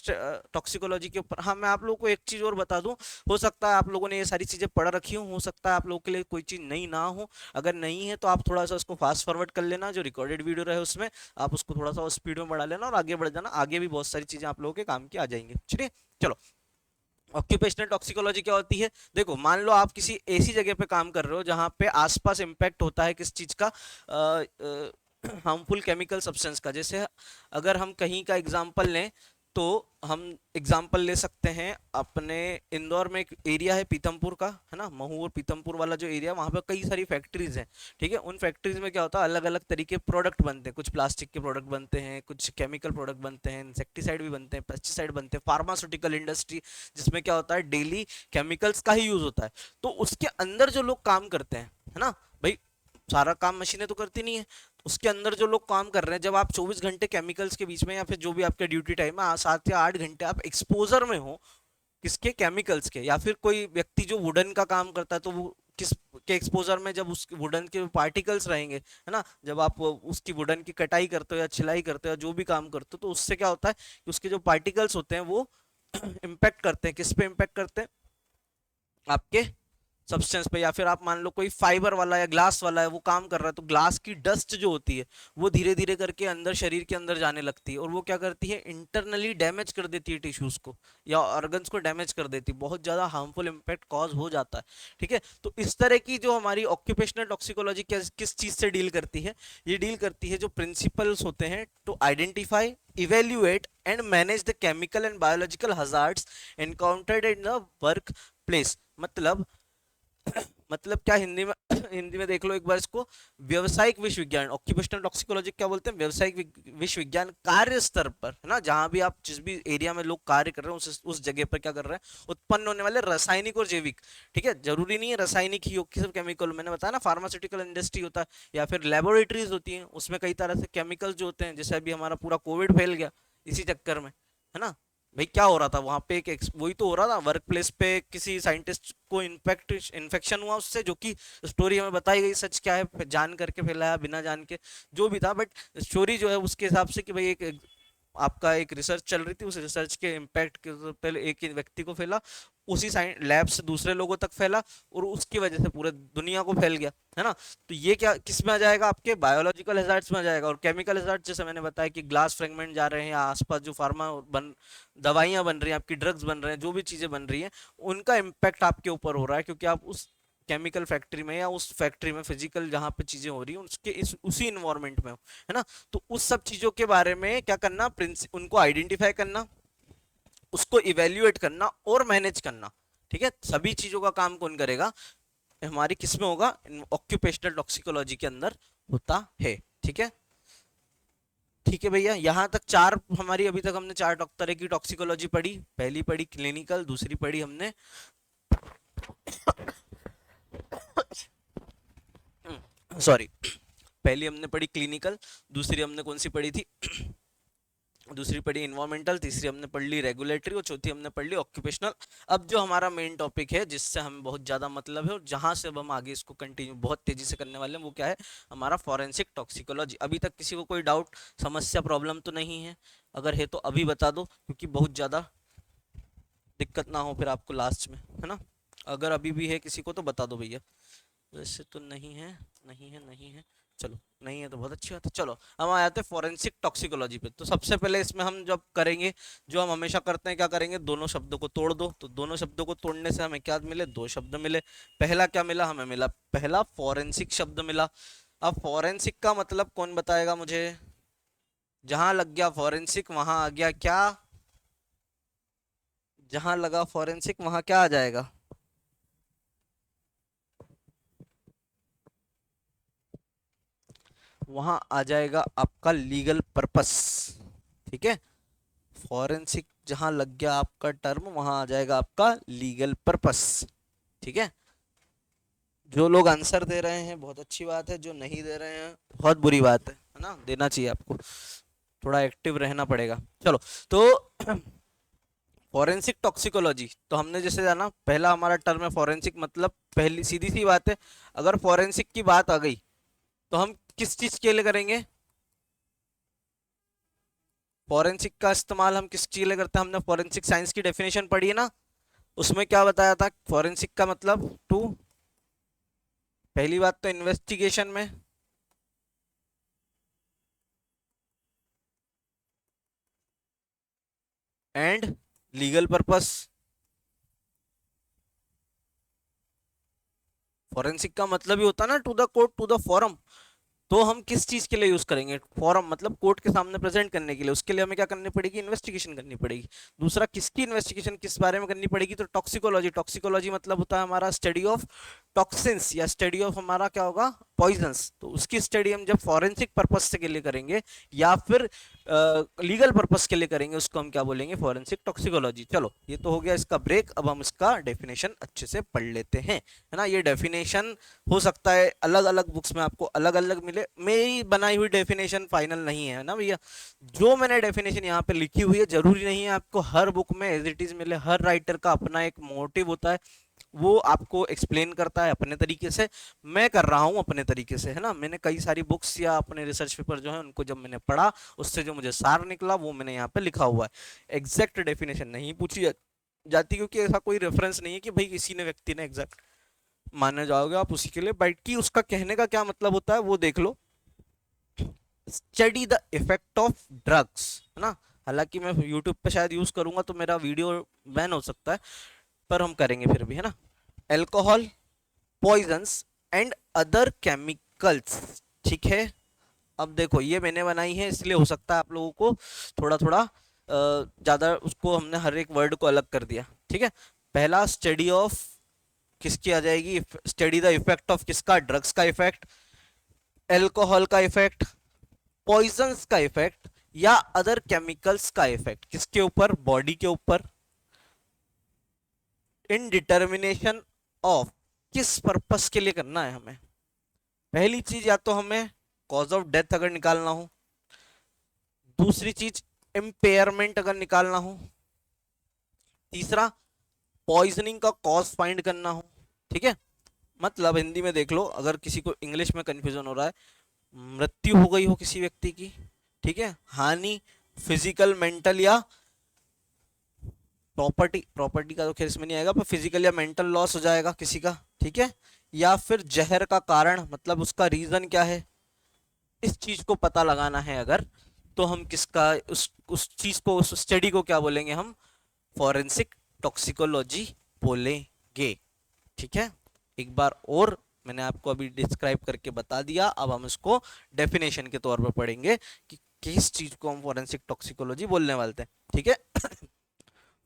टॉक्सिकोलॉजी के ऊपर। हाँ, मैं आप लोगों को एक चीज और बता दूं, हो सकता है आप लोगों ने ये सारी चीजें पढ़ रखी हो सकता है आप लोगों के लिए कोई चीज नई ना हो। अगर नहीं है तो आप थोड़ा सा उसको फास्ट फॉरवर्ड कर लेना, जो रिकॉर्डेड वीडियो रहे उसमें आप उसको थोड़ा सा स्पीड में बढ़ा लेना और आगे बढ़ जाना, आगे भी बहुत सारी चीजें आप लोगों के काम की आ जाएंगी, ठीक है। चलो, ऑक्यूपेशनल टॉक्सिकोलॉजी क्या होती है? देखो, मान लो आप किसी ऐसी जगह पे काम कर रहे हो जहां पे आसपास इंपैक्ट होता है किस चीज का, हार्मफुल केमिकल सब्सटेंस का। जैसे अगर हम कहीं का एग्जांपल लें तो हम एग्जांपल ले सकते हैं अपने इंदौर में एक एरिया है पीतमपुर का, है ना, महू और पीतमपुर वाला जो एरिया, वहां पे कई सारी फैक्ट्रीज हैं, ठीक है। उन फैक्ट्रीज में क्या होता है, अलग अलग तरीके प्रोडक्ट बनते हैं, कुछ प्लास्टिक के प्रोडक्ट बनते हैं, कुछ केमिकल प्रोडक्ट बनते हैं, इंसेक्टिसाइड भी बनते हैं, पेस्टिसाइड बनते हैं, फार्मास्यूटिकल इंडस्ट्री जिसमें क्या होता है डेली केमिकल्स का ही यूज होता है। तो उसके अंदर जो लोग काम करते हैं, है ना भाई, सारा काम मशीनें तो करती नहीं है, उसके अंदर जो लोग काम कर रहे हैं, जब आप 24 घंटे केमिकल्स के बीच में या फिर जो भी आपका ड्यूटी टाइम है 7 या 8 घंटे आप एक्सपोजर में हो किसके, केमिकल्स के, या फिर कोई व्यक्ति जो वुडन का काम करता है तो वो किस के एक्सपोजर में, जब उस वुडन के पार्टिकल्स रहेंगे, है ना, जब आप उसकी वुडन की कटाई करते हो या छिलाई करते हो, जो भी काम करते हो, तो उससे क्या होता है कि उसके जो पार्टिकल्स होते हैं वो इम्पेक्ट करते हैं, किस पे इम्पेक्ट करते हैं, आपके सब्सटेंस पे, या फिर आप मान लो कोई फाइबर वाला या ग्लास वाला है वो काम कर रहा है, तो ग्लास की डस्ट जो होती है वो धीरे धीरे करके अंदर शरीर के अंदर जाने लगती है, और वो क्या करती है, इंटरनली डैमेज कर देती है टिश्यूज को या ऑर्गन्स को डैमेज कर देती है, बहुत ज्यादा हार्मफुल इम्पैक्ट कॉज हो जाता है। ठीक है, तो इस तरह की जो हमारी ऑक्यूपेशनल टॉक्सिकोलॉजी किस चीज से डील करती है, ये डील करती है जो प्रिंसिपल्स होते हैं to identify, evaluate and manage the chemical and biological hazards encountered in the workplace. मतलब क्या हिंदी में हिंदी में देख लो एक बार इसको, व्यवसायिक विश्व विज्ञान, ऑक्यूपेशनल टॉक्सिकोलॉजी क्या बोलते हैं, व्यवसायिक विश्व विज्ञान कार्य स्तर पर, है ना, जहां भी आप जिस भी एरिया में लोग कार्य कर रहे हैं उस जगह पर क्या कर रहे हैं, उत्पन्न होने वाले रासायनिक और जैविक, ठीक है, जरूरी नहीं है रासायनिक ही हो, सिर्फ केमिकल, मैंने बताया ना फार्मास्यूटिकल इंडस्ट्री होता है या फिर लेबोरेटरीज होती हैं, उसमें कई तरह से केमिकल्स जो होते हैं, जैसे अभी हमारा पूरा कोविड फैल गया इसी चक्कर में, है ना। भाई क्या हो रहा था वहां पे, वही तो हो रहा था, वर्क प्लेस पे किसी साइंटिस्ट को इन्फेक्शन हुआ उससे, जो कि स्टोरी हमें बताई गई, सच क्या है जान करके फैलाया बिना जान के, जो भी था, बट स्टोरी जो है उसके हिसाब से कि भाई एक आपका एक रिसर्च चल रही थी, उस रिसर्च के इम्पैक्ट के तो पहले एक ही व्यक्ति को फैला, उसी लैब से दूसरे लोगों तक फैला, और उसकी वजह से पूरे दुनिया को फैल गया, है ना। तो ये क्या किस में आ जाएगा, आपके बायोलॉजिकल हैजार्ड्स में आ जाएगा। और केमिकल हैजार्ड जैसे मैंने बताया कि ग्लास फ्रेगमेंट जा रहे हैं, आसपास जो दवाइयां बन रही हैं, आपकी ड्रग्स बन रहे हैं, जो भी चीजें बन रही हैं, उनका इम्पैक्ट आपके ऊपर हो रहा है, क्योंकि आप उस केमिकल फैक्ट्री में या उस फैक्ट्री में फिजिकल जहां पे चीजें हो रही हैं उसके उसी इन्वायरमेंट में हो, है ना। तो उस सब चीजों के बारे में क्या करना, उनको आइडेंटिफाई करना, उसको इवेल्युएट करना और मैनेज करना। ठीक है, सभी चीजों का काम कौन करेगा, हमारी किस में होगा, ऑक्यूपेशनल टॉक्सिकोलॉजी के अंदर होता है। ठीक है, ठीक है भैया, यहां तक चार हमारी, अभी तक हमने चार तरह की टॉक्सिकोलॉजी पढ़ी, पहली पढ़ी क्लिनिकल, दूसरी पढ़ी हमने सॉरी पहली हमने पढ़ी क्लिनिकल, दूसरी हमने कौन सी पढ़ी थी, दूसरी पढ़ी इन्वायरमेंटल, तीसरी हमने पढ़ ली रेगुलेटरी, और चौथी हमने पढ़ ली ऑक्यूपेशनल। अब जो हमारा मेन टॉपिक है जिससे हमें बहुत ज़्यादा मतलब है और जहां से अब हम आगे इसको कंटिन्यू बहुत तेजी से करने वाले हैं, वो क्या है, हमारा फॉरेंसिक टॉक्सिकोलॉजी। अभी तक किसी को कोई डाउट, समस्या, प्रॉब्लम तो नहीं है? अगर है तो अभी बता दो, क्योंकि बहुत ज़्यादा दिक्कत ना हो फिर आपको लास्ट में, है ना। अगर अभी भी है किसी को तो बता दो भैया। वैसे तो नहीं है, नहीं है, नहीं है, चलो नहीं है तो बहुत अच्छी बात है। चलो हम आ जाते हैं फॉरेंसिक टॉक्सिकोलॉजी पे। तो सबसे पहले इसमें हम जब करेंगे, जो हम हमेशा करते हैं, क्या करेंगे, दोनों शब्दों को तोड़ दो। तो दोनों शब्दों को तोड़ने से हमें क्या मिले, दो शब्द मिले। पहला क्या मिला, हमें मिला पहला फॉरेंसिक शब्द मिला। अब फॉरेंसिक का मतलब कौन बताएगा मुझे, जहां लग गया फॉरेंसिक वहां आ गया क्या, जहां लगा फॉरेंसिक वहां क्या आ जाएगा, वहां आ जाएगा आपका लीगल पर्पस। ठीक है, फॉरेंसिक जहां लग गया आपका टर्म, वहां आ जाएगा आपका लीगल पर्पस। ठीक है, जो लोग आंसर दे रहे हैं बहुत अच्छी बात है, जो नहीं दे रहे हैं बहुत बुरी बात है ना, देना चाहिए आपको, थोड़ा एक्टिव रहना पड़ेगा। चलो, तो फॉरेंसिक टॉक्सिकोलॉजी, तो हमने जैसे जाना, पहला हमारा टर्म है फॉरेंसिक, मतलब पहली सीधी सी बात है, अगर फॉरेंसिक की बात आ गई तो हम किस चीज के लिए करेंगे, फॉरेंसिक का इस्तेमाल हम किस चीज लिए करते हैं, हमने फॉरेंसिक साइंस की डेफिनेशन पढ़ी है ना, उसमें क्या बताया था, फॉरेंसिक का मतलब टू, पहली बात तो इन्वेस्टिगेशन में, एंड लीगल पर्पस। फॉरेंसिक का मतलब ही होता है ना to the court, to the forum. तो हम किस चीज के लिए यूज करेंगे, फॉरम मतलब कोर्ट के सामने प्रेजेंट करने के लिए, उसके लिए हमें क्या करनी पड़ेगी, इन्वेस्टिगेशन करनी पड़ेगी। दूसरा, किसकी इन्वेस्टिगेशन, किस बारे में करनी पड़ेगी, तो टॉक्सिकोलॉजी। टॉक्सिकोलॉजी मतलब होता है हमारा स्टडी ऑफ टॉक्सिन्स, या स्टडी ऑफ हमारा क्या होगा, पॉइजन्स। तो उसकी स्टडी हम जब फॉरेंसिक पर्पस के लिए करेंगे या फिर लीगल पर्पस के लिए करेंगे, उसको हम क्या बोलेंगे, फॉरेंसिक टॉक्सिकोलॉजी। चलो ये तो हो गया इसका ब्रेक, अब हम इसका डेफिनेशन अच्छे से पढ़ लेते हैं, है ना। ये डेफिनेशन हो सकता है अलग अलग बुक्स में आपको अलग अलग मिले, मेरी बनाई हुई डेफिनेशन फाइनल नहीं है ना भैया। जो मैंने डेफिनेशन यहाँ पे लिखी हुई है, जरूरी नहीं है आपको हर बुक में एज इट इज मिले, हर राइटर का अपना एक मोटिव होता है, वो आपको एक्सप्लेन करता है अपने तरीके से। मैं कर रहा हूँ अपने तरीके से, है ना। मैंने कई सारी बुक्स या अपने रिसर्च पेपर जो है उनको जब मैंने पढ़ा, उससे जो मुझे सार निकला वो मैंने यहाँ पे लिखा हुआ है। एग्जैक्ट डेफिनेशन नहीं पूछी जाती, क्योंकि ऐसा कोई रेफरेंस नहीं है कि भाई किसी ने व्यक्ति ने एग्जैक्ट माने जाओगे आप उसी के लिए, बट कि उसका कहने का क्या मतलब होता है वो देख लो। Study the effect of drugs, है ना। हालांकि मैं यूट्यूब पे शायद यूज करूंगा तो मेरा वीडियो बैन हो सकता है, पर हम करेंगे फिर भी, है ना। Alcohol, poisons and other chemicals, ठीक है। अब देखो ये मैंने बनाई है इसलिए हो सकता है आप लोगों को थोड़ा थोड़ा ज्यादा, उसको हमने हर एक वर्ड को अलग कर दिया, ठीक है। पहला स्टडी ऑफ किसकी आ जाएगी, स्टडी द इफेक्ट ऑफ किसका, ड्रग्स का इफेक्ट, एल्कोहल का इफेक्ट, पॉइजन्स का इफेक्ट या अदर केमिकल्स का इफेक्ट, किसके ऊपर, बॉडी के ऊपर, इन डिटर्मिनेशन ऑफ, किस पर्पस के लिए करना है हमें। पहली चीज या तो हमें कॉज ऑफ डेथ अगर निकालना हो, दूसरी चीज इम्पेयरमेंट अगर निकालना हो, तीसरा पॉइजनिंग का कॉज फाइंड करना हो, ठीक है। मतलब हिंदी में देख लो, अगर किसी को इंग्लिश में कंफ्यूजन हो रहा है, मृत्यु हो गई हो किसी व्यक्ति की, ठीक है, हानि फिजिकल मेंटल या प्रॉपर्टी, प्रॉपर्टी का तो खैर इसमें नहीं आएगा, पर फिजिकल या मेंटल लॉस हो जाएगा किसी का, ठीक है। या फिर जहर का कारण, मतलब उसका रीजन क्या है, इस चीज को पता लगाना है अगर, तो हम किसका, उस चीज को, उस स्टडी को क्या बोलेंगे हम, फॉरेंसिक टॉक्सिकोलॉजी बोलेंगे, ठीक है। एक बार और मैंने आपको अभी डिस्क्राइब करके बता दिया, अब हम इसको डेफिनेशन के तौर पर पढ़ेंगे कि किस चीज को हम फॉरेंसिक टॉक्सिकोलॉजी बोलने वाले थे, ठीक है।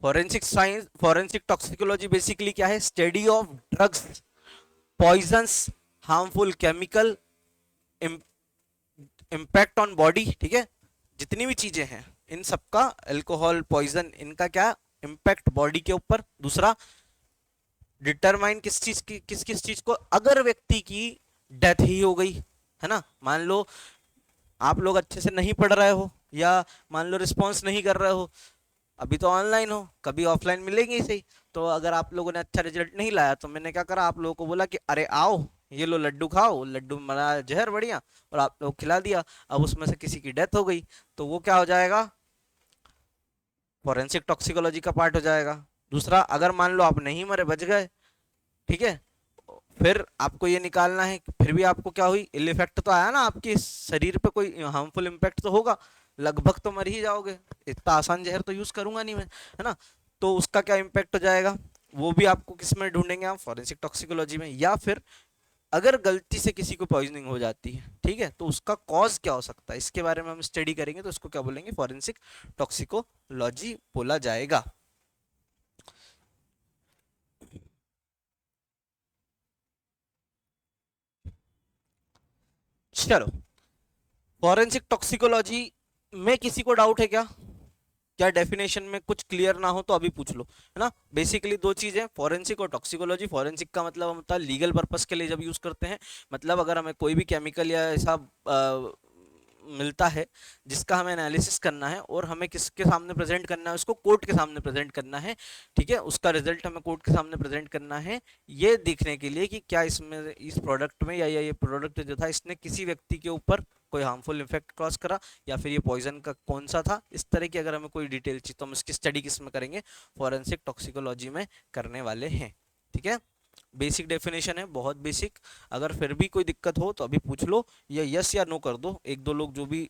Forensic science, forensic toxicology basically क्या है, study of drugs, poisons, harmful chemical, impact on body, ठीक है। जितनी भी चीजें हैं इन सबका, अल्कोहल, पॉइजन, इनका क्या इम्पैक्ट बॉडी के ऊपर। दूसरा, डिटरमाइन किस चीज की, किस किस चीज को, अगर व्यक्ति की डेथ ही हो गई, है ना, मान लो आप लोग अच्छे से नहीं पढ़ रहे हो, या मान लो रिस्पॉन्स नहीं कर रहे हो, अभी तो ऑनलाइन हो, कभी ऑफलाइन मिलेंगे ही सही। तो अगर आप लोगों ने अच्छा रिजल्ट नहीं लाया तो मैंने क्या करा, आप लोगों को बोला कि अरे आओ ये लो लड्डू खाओ, लड्डू मला जहर बढ़िया, और आप लोग खिला दिया, अब उसमें से किसी की डेथ हो गई, तो वो क्या हो जाएगा, फॉरेंसिक टॉक्सिकोलॉजी का पार्ट हो जाएगा। दूसरा, अगर मान लो आप नहीं मरे, बच गए, ठीक है, फिर आपको ये निकालना है कि फिर भी आपको क्या हुई, इल इफेक्ट तो आया ना, आपके शरीर पे कोई हार्मफुल इम्पैक्ट तो होगा, लगभग तो मर ही जाओगे, इतना आसान जहर तो यूज करूंगा नहीं मैं, है ना। तो उसका क्या इम्पैक्ट हो जाएगा, वो भी आपको किस में ढूंढेंगे आप, फॉरेंसिक टॉक्सिकोलॉजी में। या फिर अगर गलती से किसी को पॉइजनिंग हो जाती है, ठीक है, तो उसका कॉज क्या हो सकता है, इसके बारे में हम स्टडी करेंगे, तो इसको क्या बोलेंगे, फॉरेंसिक टॉक्सिकोलॉजी बोला जाएगा। चलो, फॉरेंसिक टॉक्सिकोलॉजी में किसी को डाउट है क्या, क्या डेफिनेशन में कुछ क्लियर ना हो तो अभी पूछ लो, है ना। बेसिकली दो चीजें, फॉरेंसिक और टॉक्सिकोलॉजी। फॉरेंसिक का मतलब हम होता है लीगल पर्पस के लिए जब यूज करते हैं, मतलब अगर हमें कोई भी केमिकल या ऐसा मिलता है जिसका हमें एनालिसिस करना है और हमें किसके सामने प्रेजेंट करना है, उसको कोर्ट के सामने प्रेजेंट करना है, ठीक है, उसका रिजल्ट हमें कोर्ट के सामने प्रेजेंट करना है, ये देखने के लिए कि क्या इसमें, इस प्रोडक्ट में, या ये प्रोडक्ट जो था इसने किसी व्यक्ति के ऊपर कोई हार्मफुल इफेक्ट कॉज करा, या फिर ये पॉइजन का कौन सा था, इस तरह की अगर हमें कोई डिटेल चाहिए तो हम इसकी स्टडी किस में करेंगे, फॉरेंसिक टॉक्सिकोलॉजी में करने वाले हैं, ठीक है। बेसिक डेफिनेशन है, बहुत बेसिक। अगर फिर भी कोई दिक्कत हो तो अभी पूछ लो, या यस या नो कर दो, एक दो लोग जो भी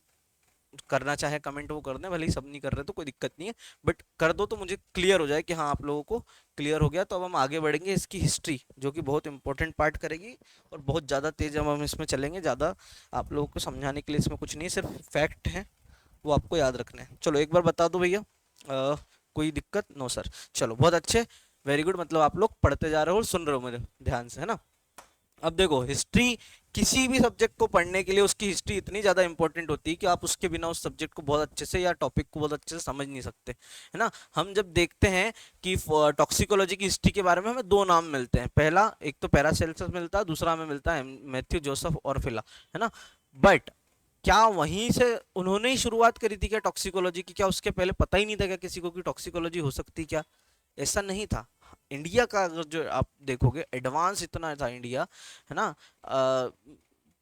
करना चाहे कमेंट वो कर दें, भले ही सब नहीं कर रहे तो कोई दिक्कत नहीं है, बट कर दो तो मुझे क्लियर हो जाए कि हाँ आप लोगों को क्लियर हो गया। तो अब हम आगे बढ़ेंगे, इसकी हिस्ट्री जो कि बहुत इंपॉर्टेंट पार्ट करेगी, और बहुत ज़्यादा तेज हम इसमें चलेंगे, ज़्यादा आप लोगों को समझाने के लिए इसमें कुछ नहीं है, सिर्फ फैक्ट है वो आपको याद रखना है। चलो एक बार बता दो भैया, कोई दिक्कत, नो सर, चलो बहुत अच्छे, वेरी गुड, मतलब आप लोग पढ़ते जा रहे हो और सुन रहे हो मेरे ध्यान से, है ना। अब देखो, हिस्ट्री किसी भी सब्जेक्ट को पढ़ने के लिए उसकी हिस्ट्री इतनी ज़्यादा इंपॉर्टेंट होती है कि आप उसके बिना उस सब्जेक्ट को बहुत अच्छे से या टॉपिक को बहुत अच्छे से समझ नहीं सकते, है ना। हम जब देखते हैं कि टॉक्सिकोलॉजी की हिस्ट्री के बारे में हमें दो नाम मिलते हैं, पहला एक तो पैरासेल्सस मिलता है, दूसरा हमें मिलता है मैथ्यू जोसेफ और फिला, है ना। बट क्या वहीं से उन्होंने ही शुरुआत करी थी क्या टॉक्सिकोलॉजी की, क्या उसके पहले पता ही नहीं था क्या किसी को कि टॉक्सिकोलॉजी हो सकती, क्या ऐसा नहीं था। इंडिया का अगर जो आप देखोगे एडवांस इतना था इंडिया, है ना,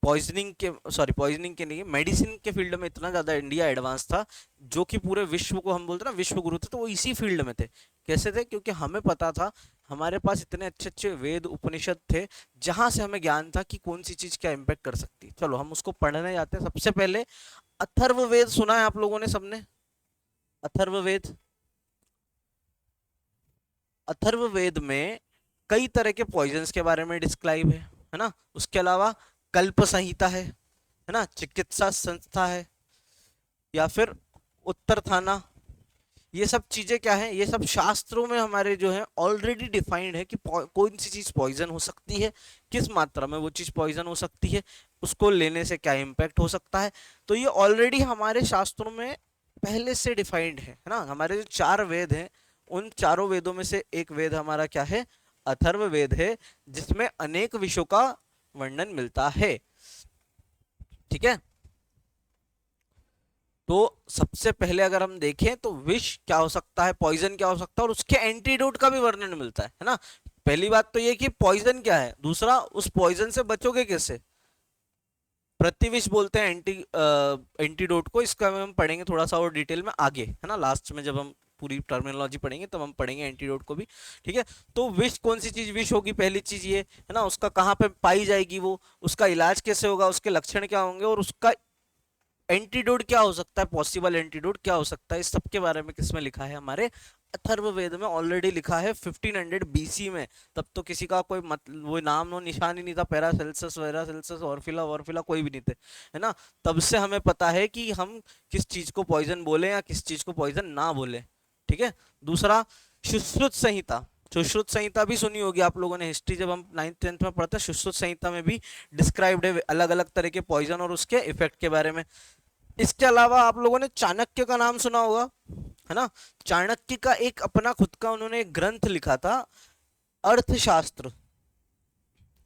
पॉइजनिंग के, सॉरी पॉइजनिंग के नहीं, मेडिसिन के फील्ड में इतना ज़्यादा इंडिया एडवांस था, जो कि पूरे विश्व को, हम बोलते ना विश्व गुरु थे, तो वो इसी फील्ड में थे। कैसे थे, क्योंकि हमें पता था हमारे पास इतने अच्छे अच्छे वेद उपनिषद थे जहां से हमें ज्ञान था कि कौन सी चीज क्या इम्पेक्ट कर सकती है। चलो हम उसको पढ़ने जाते हैं। सबसे पहले अथर्ववेद सुना है आप लोगों ने सबने? अथर्ववेद, अथर्ववेद में कई तरह के पॉइजन्स के बारे में डिस्क्राइब है ना। उसके अलावा कल्प संहिता है ना, चिकित्सा संस्था है, या फिर उत्तर थाना, ये सब चीजें क्या है, ये सब शास्त्रों में हमारे जो है ऑलरेडी डिफाइंड है कि कौन सी चीज पॉइजन हो सकती है, किस मात्रा में वो चीज पॉइजन हो सकती है, उसको लेने से क्या इम्पैक्ट हो सकता है। तो ये ऑलरेडी हमारे शास्त्रों में पहले से डिफाइंड है ना। हमारे जो चार वेद हैं, उन चारों वेदों में से एक वेद हमारा क्या है, अथर्व वेद है, जिसमें अनेक विषयों का वर्णन मिलता है। ठीक है। तो सबसे पहले अगर हम देखें तो विष क्या हो सकता है, पॉइजन क्या हो सकता है, और उसके एंटीडोट का भी वर्णन मिलता है ना। पहली बात तो ये कि पॉइजन क्या है, दूसरा उस पॉइजन से बचोगे कैसे, प्रतिविष बोलते हैं एंटीडोट को। इसका हम पढ़ेंगे थोड़ा सा और डिटेल में आगे, है ना, लास्ट में जब हम पूरी टर्मिनोलॉजी पढ़ेंगे तब हम पढ़ेंगे एंटीडोट को भी। ठीक है। तो विष कौन सी चीज विष होगी, पहली चीज ये है ना, उसका कहाँ पे पाई जाएगी, वो उसका इलाज कैसे होगा, उसके लक्षण क्या होंगे, और उसका एंटीडोट क्या हो सकता है, पॉसिबल एंटीडोट क्या हो सकता है, इस सब के बारे में किसमें लिखा है, हमारे अथर्ववेद में ऑलरेडी लिखा है 1500 बीसी में। तब तो किसी का कोई वो नाम नो निशान ही नहीं था, पैरासेल्सस वेरासेल्सस ऑर्फिला वॉर्फिला कोई भी नहीं थे, है ना। तब से हमें पता है कि हम किस चीज को पॉइजन बोले या किस चीज को पॉइजन ना बोले। ठीक है। दूसरा, सुश्रुत संहिता। सुश्रुत संहिता भी सुनी होगी आप लोगों ने, हिस्ट्री जब हम 9th 10th में पढ़ते हैं, सुश्रुत संहिता में भी डिस्क्राइब्ड है अलग अलग तरह के पॉइजन और उसके इफेक्ट के बारे में। इसके अलावा आप लोगों ने चाणक्य का नाम सुना होगा, है ना। चाणक्य का एक अपना खुद का उन्होंने एक ग्रंथ लिखा था, अर्थशास्त्र।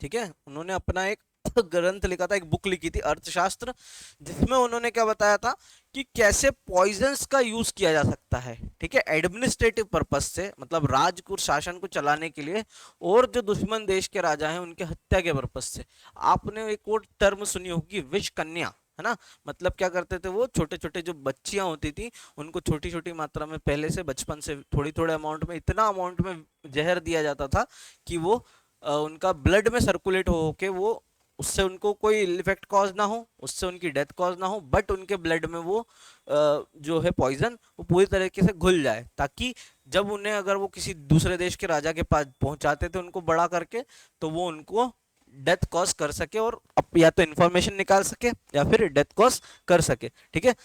ठीक है। उन्होंने अपना एक ग्रंथ लिखा था, एक बुक लिखी थी अर्थशास्त्र, जिसमें उन्होंने क्या बताया था कि कैसे पॉइजन्स का यूज किया जा सकता है। ठीक है। एडमिनिस्ट्रेटिव पर्पस से, मतलब राज को शासन को चलाने के लिए, और जो दुश्मन देश के राजा हैं उनके हत्या के पर्पस से। आपने एक और टर्म सुनी होगी, विष कन्या, है ना। मतलब क्या करते थे वो, छोटे छोटे जो बच्चियां होती थी उनको छोटी छोटी मात्रा में पहले से बचपन से थोड़ी थोड़े अमाउंट में, इतना अमाउंट में जहर दिया जाता था कि वो उनका ब्लड में सर्कुलेट हो के वो, उससे उनको कोई इफेक्ट कॉज ना हो, उससे उनकी डेथ कॉज ना हो, बट उनके ब्लड में वो जो है पॉइजन वो पूरी तरीके से घुल जाए, ताकि जब उन्हें अगर वो किसी दूसरे देश के राजा के पास पहुंचाते थे उनको बड़ा करके, तो वो उनको डेथ कॉज कर सके, और या तो इन्फॉर्मेशन निकाल सके या फिर डेथ कॉज कर सके। ठीक है।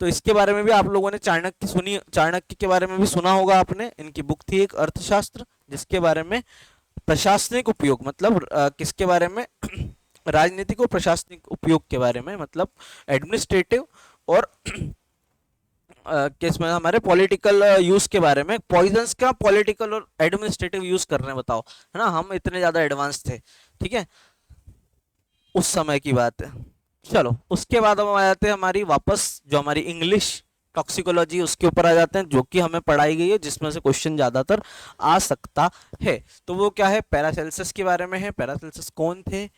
तो इसके बारे में भी आप लोगों ने चाणक्य सुनी, चाणक्य के बारे में भी सुना होगा आपने। इनकी बुक थी एक अर्थशास्त्र, जिसके बारे में प्रशासनिक उपयोग, मतलब किसके बारे में राजनीतिक और प्रशासनिक उपयोग के बारे में, मतलब एडमिनिस्ट्रेटिव और केस में हमारे पॉलिटिकल यूज के बारे में। पॉइजन्स का पॉलिटिकल और एडमिनिस्ट्रेटिव यूज कर रहे हैं, बताओ, है ना। हम इतने ज्यादा एडवांस थे, ठीक है, उस समय की बात है। चलो उसके बाद हम आ जाते हैं हमारी वापस जो हमारी इंग्लिश टॉक्सिकोलॉजी, उसके ऊपर आ जाते हैं, जो कि हमें पढ़ाई गई है, जिसमें से क्वेश्चन ज्यादातर आ सकता है। तो वो क्या है, पैरासेल्सस के बारे में है। पैरासेल्सस कौन थे,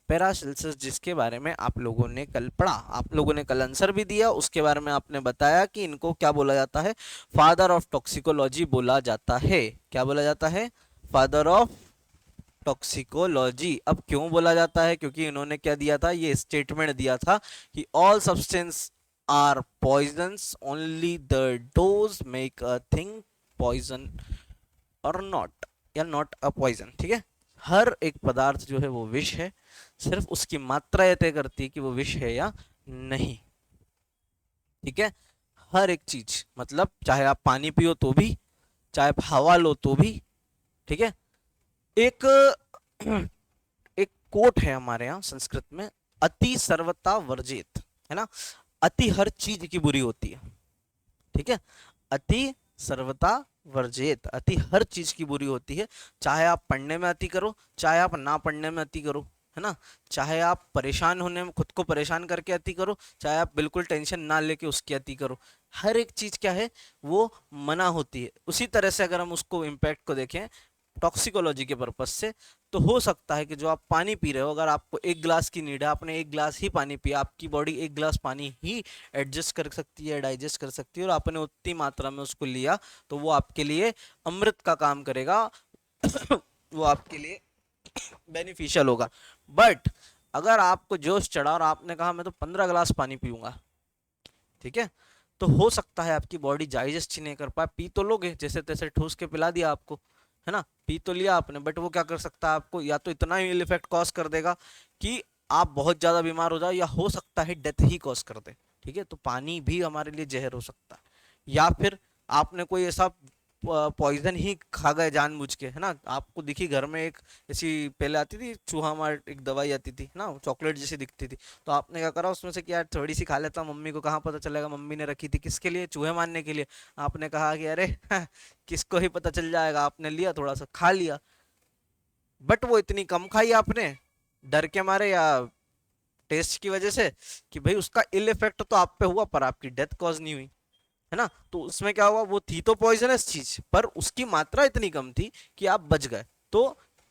पैरासेल्सस जिसके बारे में आप लोगों ने कल पढ़ा, आप लोगों ने कल आंसर भी दिया, उसके बारे में आपने बताया कि इनको क्या बोला जाता है, फादर ऑफ टॉक्सिकोलॉजी बोला जाता है। क्या बोला जाता है, फादर ऑफ टॉक्सिकोलॉजी। अब क्यों बोला जाता है, क्योंकि इन्होंने क्या दिया था, ये स्टेटमेंट दिया था कि all substance are poisons, only the dose make a thing poison और नॉट, या नॉट अ पॉइजन। ठीक है। हर एक पदार्थ जो है वो विष है, सिर्फ उसकी मात्रा यह तय करती है कि वो विष है या नहीं। ठीक है। हर एक चीज, मतलब चाहे आप पानी पियो तो भी, चाहे आप हवा लो तो भी। ठीक है। एक एक कोट है हमारे यहाँ संस्कृत में, अति सर्वता वर्जित, है ना। अति हर चीज की बुरी होती है। ठीक है। अति सर्वता वर्जित, अति हर चीज की बुरी होती है। चाहे आप पढ़ने में अति करो, चाहे आप ना पढ़ने में अति करो, है ना। चाहे आप परेशान होने में खुद को परेशान करके अति करो, चाहे आप बिल्कुल टेंशन ना लेके उसकी अति करो, हर एक चीज क्या है वो मना होती है। उसी तरह से अगर हम उसको इम्पैक्ट को देखें टॉक्सिकोलॉजी के पर्पज से, तो हो सकता है कि जो आप पानी पी रहे हो, अगर आपको एक ग्लास की नीड है, आपने एक ग्लास ही पानी पिया, आपकी बॉडी एक ग्लास पानी ही एडजस्ट कर सकती है, डाइजेस्ट कर सकती है, और आपने उतनी मात्रा में उसको लिया, तो वो आपके लिए अमृत का काम करेगा। वो आपके लिए बेनिफिशियल होगा। बट अगर आपको जोश चढ़ा और आपने कहा मैं तो 15 गिलास पानी पीऊंगा, ठीक है, तो हो सकता है आपकी बॉडी डाइजेस्ट ही नहीं कर पाए। पी तो लोगे जैसे तैसे ठूस के पिला दिया आपको, है ना, पी तो लिया आपने, बट वो क्या कर सकता है आपको, या तो इतना ही इफेक्ट कॉज कर देगा कि आप बहुत ज्यादा बीमार हो जाओ, या हो सकता है डेथ ही कॉज कर दे। ठीक है, तो पानी भी हमारे लिए जहर हो सकता है। या फिर आपने कोई ऐसा पॉइजन ही खा गए जानबूझ के, है ना, आपको दिखी घर में एक ऐसी पहले आती थी चूहा मार, एक दवाई आती थी ना, चॉकलेट जैसी दिखती थी, तो आपने क्या करा उसमें से कि यार थोड़ी सी खा लेता हूं, मम्मी को कहाँ पता चलेगा, मम्मी ने रखी थी किसके लिए, चूहे मारने के लिए। आपने कहा कि अरे किसको ही पता चल जाएगा, आपने लिया थोड़ा सा खा लिया, बट वो इतनी कम खाई आपने डर के मारे या टेस्ट की वजह से, कि भाई उसका इल इफेक्ट तो आप पे हुआ पर आपकी डेथ कॉज नहीं हुई, है ना। तो उसमें क्या हुआ, वो थी तो पॉइजनस चीज पर उसकी मात्रा इतनी कम थी कि आप बच गए। तो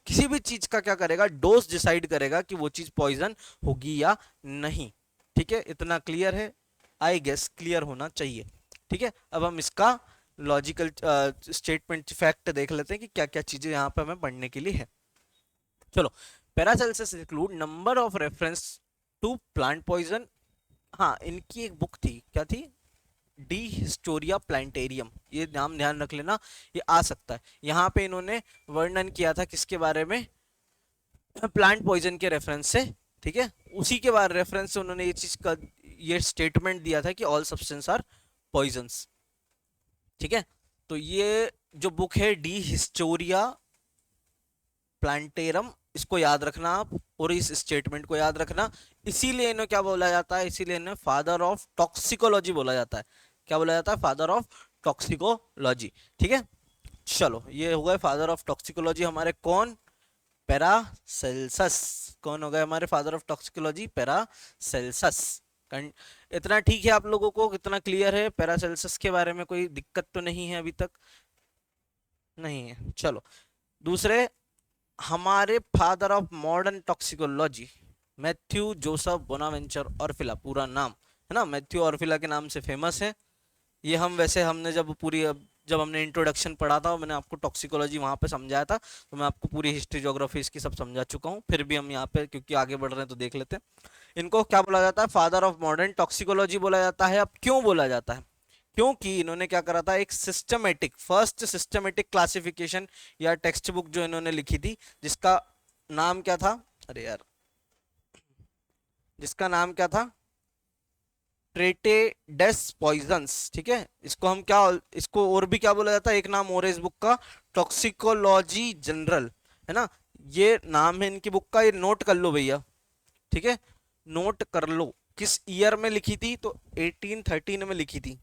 किसी भी चीज का क्या करेगा, डोज डिसाइड करेगा कि वो चीज पॉइजन होगी या नहीं। ठीक है, इतना क्लियर है, आई गेस क्लियर होना चाहिए। ठीक है, अब हम इसका लॉजिकल स्टेटमेंट फैक्ट देख लेते हैं कि क्या क्या चीजें यहाँ पे हमें पढ़ने के लिए है। चलो, Paracelsus include number of reference to plant poison. हाँ, इनकी एक बुक थी, क्या थी, डी हिस्टोरिया प्लांटेरियम, ये नाम ध्यान रख लेना, ये आ सकता है। यहाँ पे इन्होंने वर्णन किया था किसके बारे में, प्लांट पॉइजन के रेफरेंस से। ठीक है, उसी के बाद रेफरेंस से उन्होंने ये चीज का ये स्टेटमेंट दिया था कि ऑल सब्सटेंस आर पॉइजन्स। ठीक है, तो ये जो बुक है डी हिस्टोरिया प्लांटेरम, इसको याद रखना आप, और इस स्टेटमेंट को याद रखना। इसीलिए इन्हें क्या बोला जाता है, इसीलिए इन्हें फादर ऑफ टॉक्सिकोलॉजी बोला जाता है। क्या बोला जाता है, फादर ऑफ टॉक्सिकोलॉजी। ठीक है, चलो ये हो गए फादर ऑफ टॉक्सिकोलॉजी हमारे कौन, पैरासेल्सस। कौन हो गए हमारे फादर ऑफ टॉक्सिकोलॉजी, पैरासेल्सस। इतना ठीक है आप लोगों को, कितना क्लियर है, पैरासेल्सस के बारे में कोई दिक्कत तो नहीं है अभी तक, नहीं है। चलो दूसरे, हमारे father of modern toxicology Mathieu Joseph Bonaventure Orfila, पूरा नाम है ना, मैथ्यू ऑर्फिला के नाम से फेमस है। ये हम वैसे हमने जब हमने इंट्रोडक्शन पढ़ा था, मैंने आपको टॉक्सिकोलॉजी वहां पे समझाया था, तो मैं आपको पूरी हिस्ट्री ज्योग्राफी इसकी सब समझा चुका हूँ, फिर भी हम यहाँ पे क्योंकि आगे बढ़ रहे हैं तो देख लेते हैं। इनको क्या बोला जाता है, फादर ऑफ मॉडर्न टॉक्सिकोलॉजी बोला जाता है। अब क्यों बोला जाता है, क्योंकि इन्होंने क्या करा था, एक सिस्टमेटिक, फर्स्ट सिस्टमेटिक क्लासिफिकेशन या टेक्स्ट बुक जो इन्होंने लिखी थी, जिसका नाम क्या था, अरे यार, जिसका नाम क्या था, ट्रेटे डेस पॉइजंस। ठीक है, इसको हम क्या, इसको और भी क्या बोला जाता है, एक नाम और है इस बुक का, टॉक्सिकोलॉजी जनरल, है ना, ये नाम है इनकी बुक का, ये नोट कर लो भैया। ठीक है, नोट कर लो, किस ईयर में लिखी थी, तो 1813 में लिखी थी।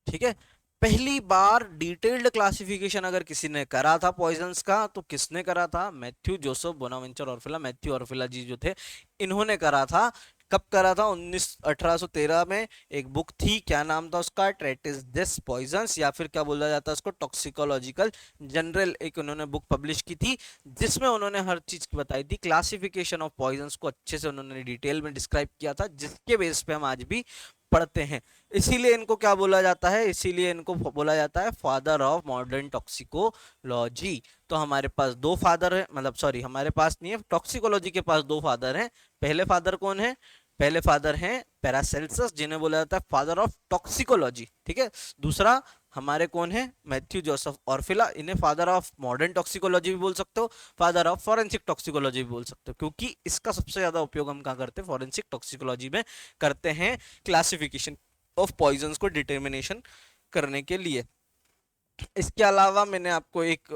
ठीक है, पहली बार डिटेल्ड क्लासिफिकेशन अगर किसी ने करा था पॉइजन्स का, तो किसने करा था, मैथ्यू जोसेफ बोनावेंचर ऑर्फिला, मैथ्यू ऑर्फिला जी जो थे, इन्होंने करा था। कब करा था, 1813 में। एक बुक थी, क्या नाम था उसका, ट्रेटिस दिस पॉइजन्स, या फिर क्या बोला जाता है उसको, टॉक्सिकोलॉजिकल जनरल, एक उन्होंने बुक पब्लिश की थी, जिसमें उन्होंने हर चीज बताई थी, क्लासिफिकेशन ऑफ पॉइजन्स को अच्छे से उन्होंने डिटेल में डिस्क्राइब किया था, जिसके बेस पे हम आज भी पढ़ते हैं। इसीलिए इनको क्या बोला जाता है, इसीलिए इनको बोला जाता है फादर ऑफ मॉडर्न टॉक्सिकोलॉजी। तो हमारे पास दो फादर है, मतलब सॉरी हमारे पास नहीं है, टॉक्सिकोलॉजी के पास दो फादर हैं। पहले फादर कौन है, पहले फादर हैं पैरासेल्सस, जिन्हें बोला जाता है फादर ऑफ टॉक्सिकोलॉजी। ठीक है, दूसरा हमारे कौन है, मैथ्यू जोसेफ ऑर्फिला, इन्हें फादर ऑफ मॉडर्न टॉक्सिकोलॉजी भी बोल सकते हो, फादर ऑफ फॉरेंसिक टॉक्सिकोलॉजी भी बोल सकते हो, क्योंकि इसका सबसे ज्यादा उपयोग हम कहाँ करते हैं, फॉरेंसिक टॉक्सिकोलॉजी में करते हैं, क्लासिफिकेशन ऑफ पॉइजन्स को डिटर्मिनेशन करने के लिए। इसके अलावा मैंने आपको एक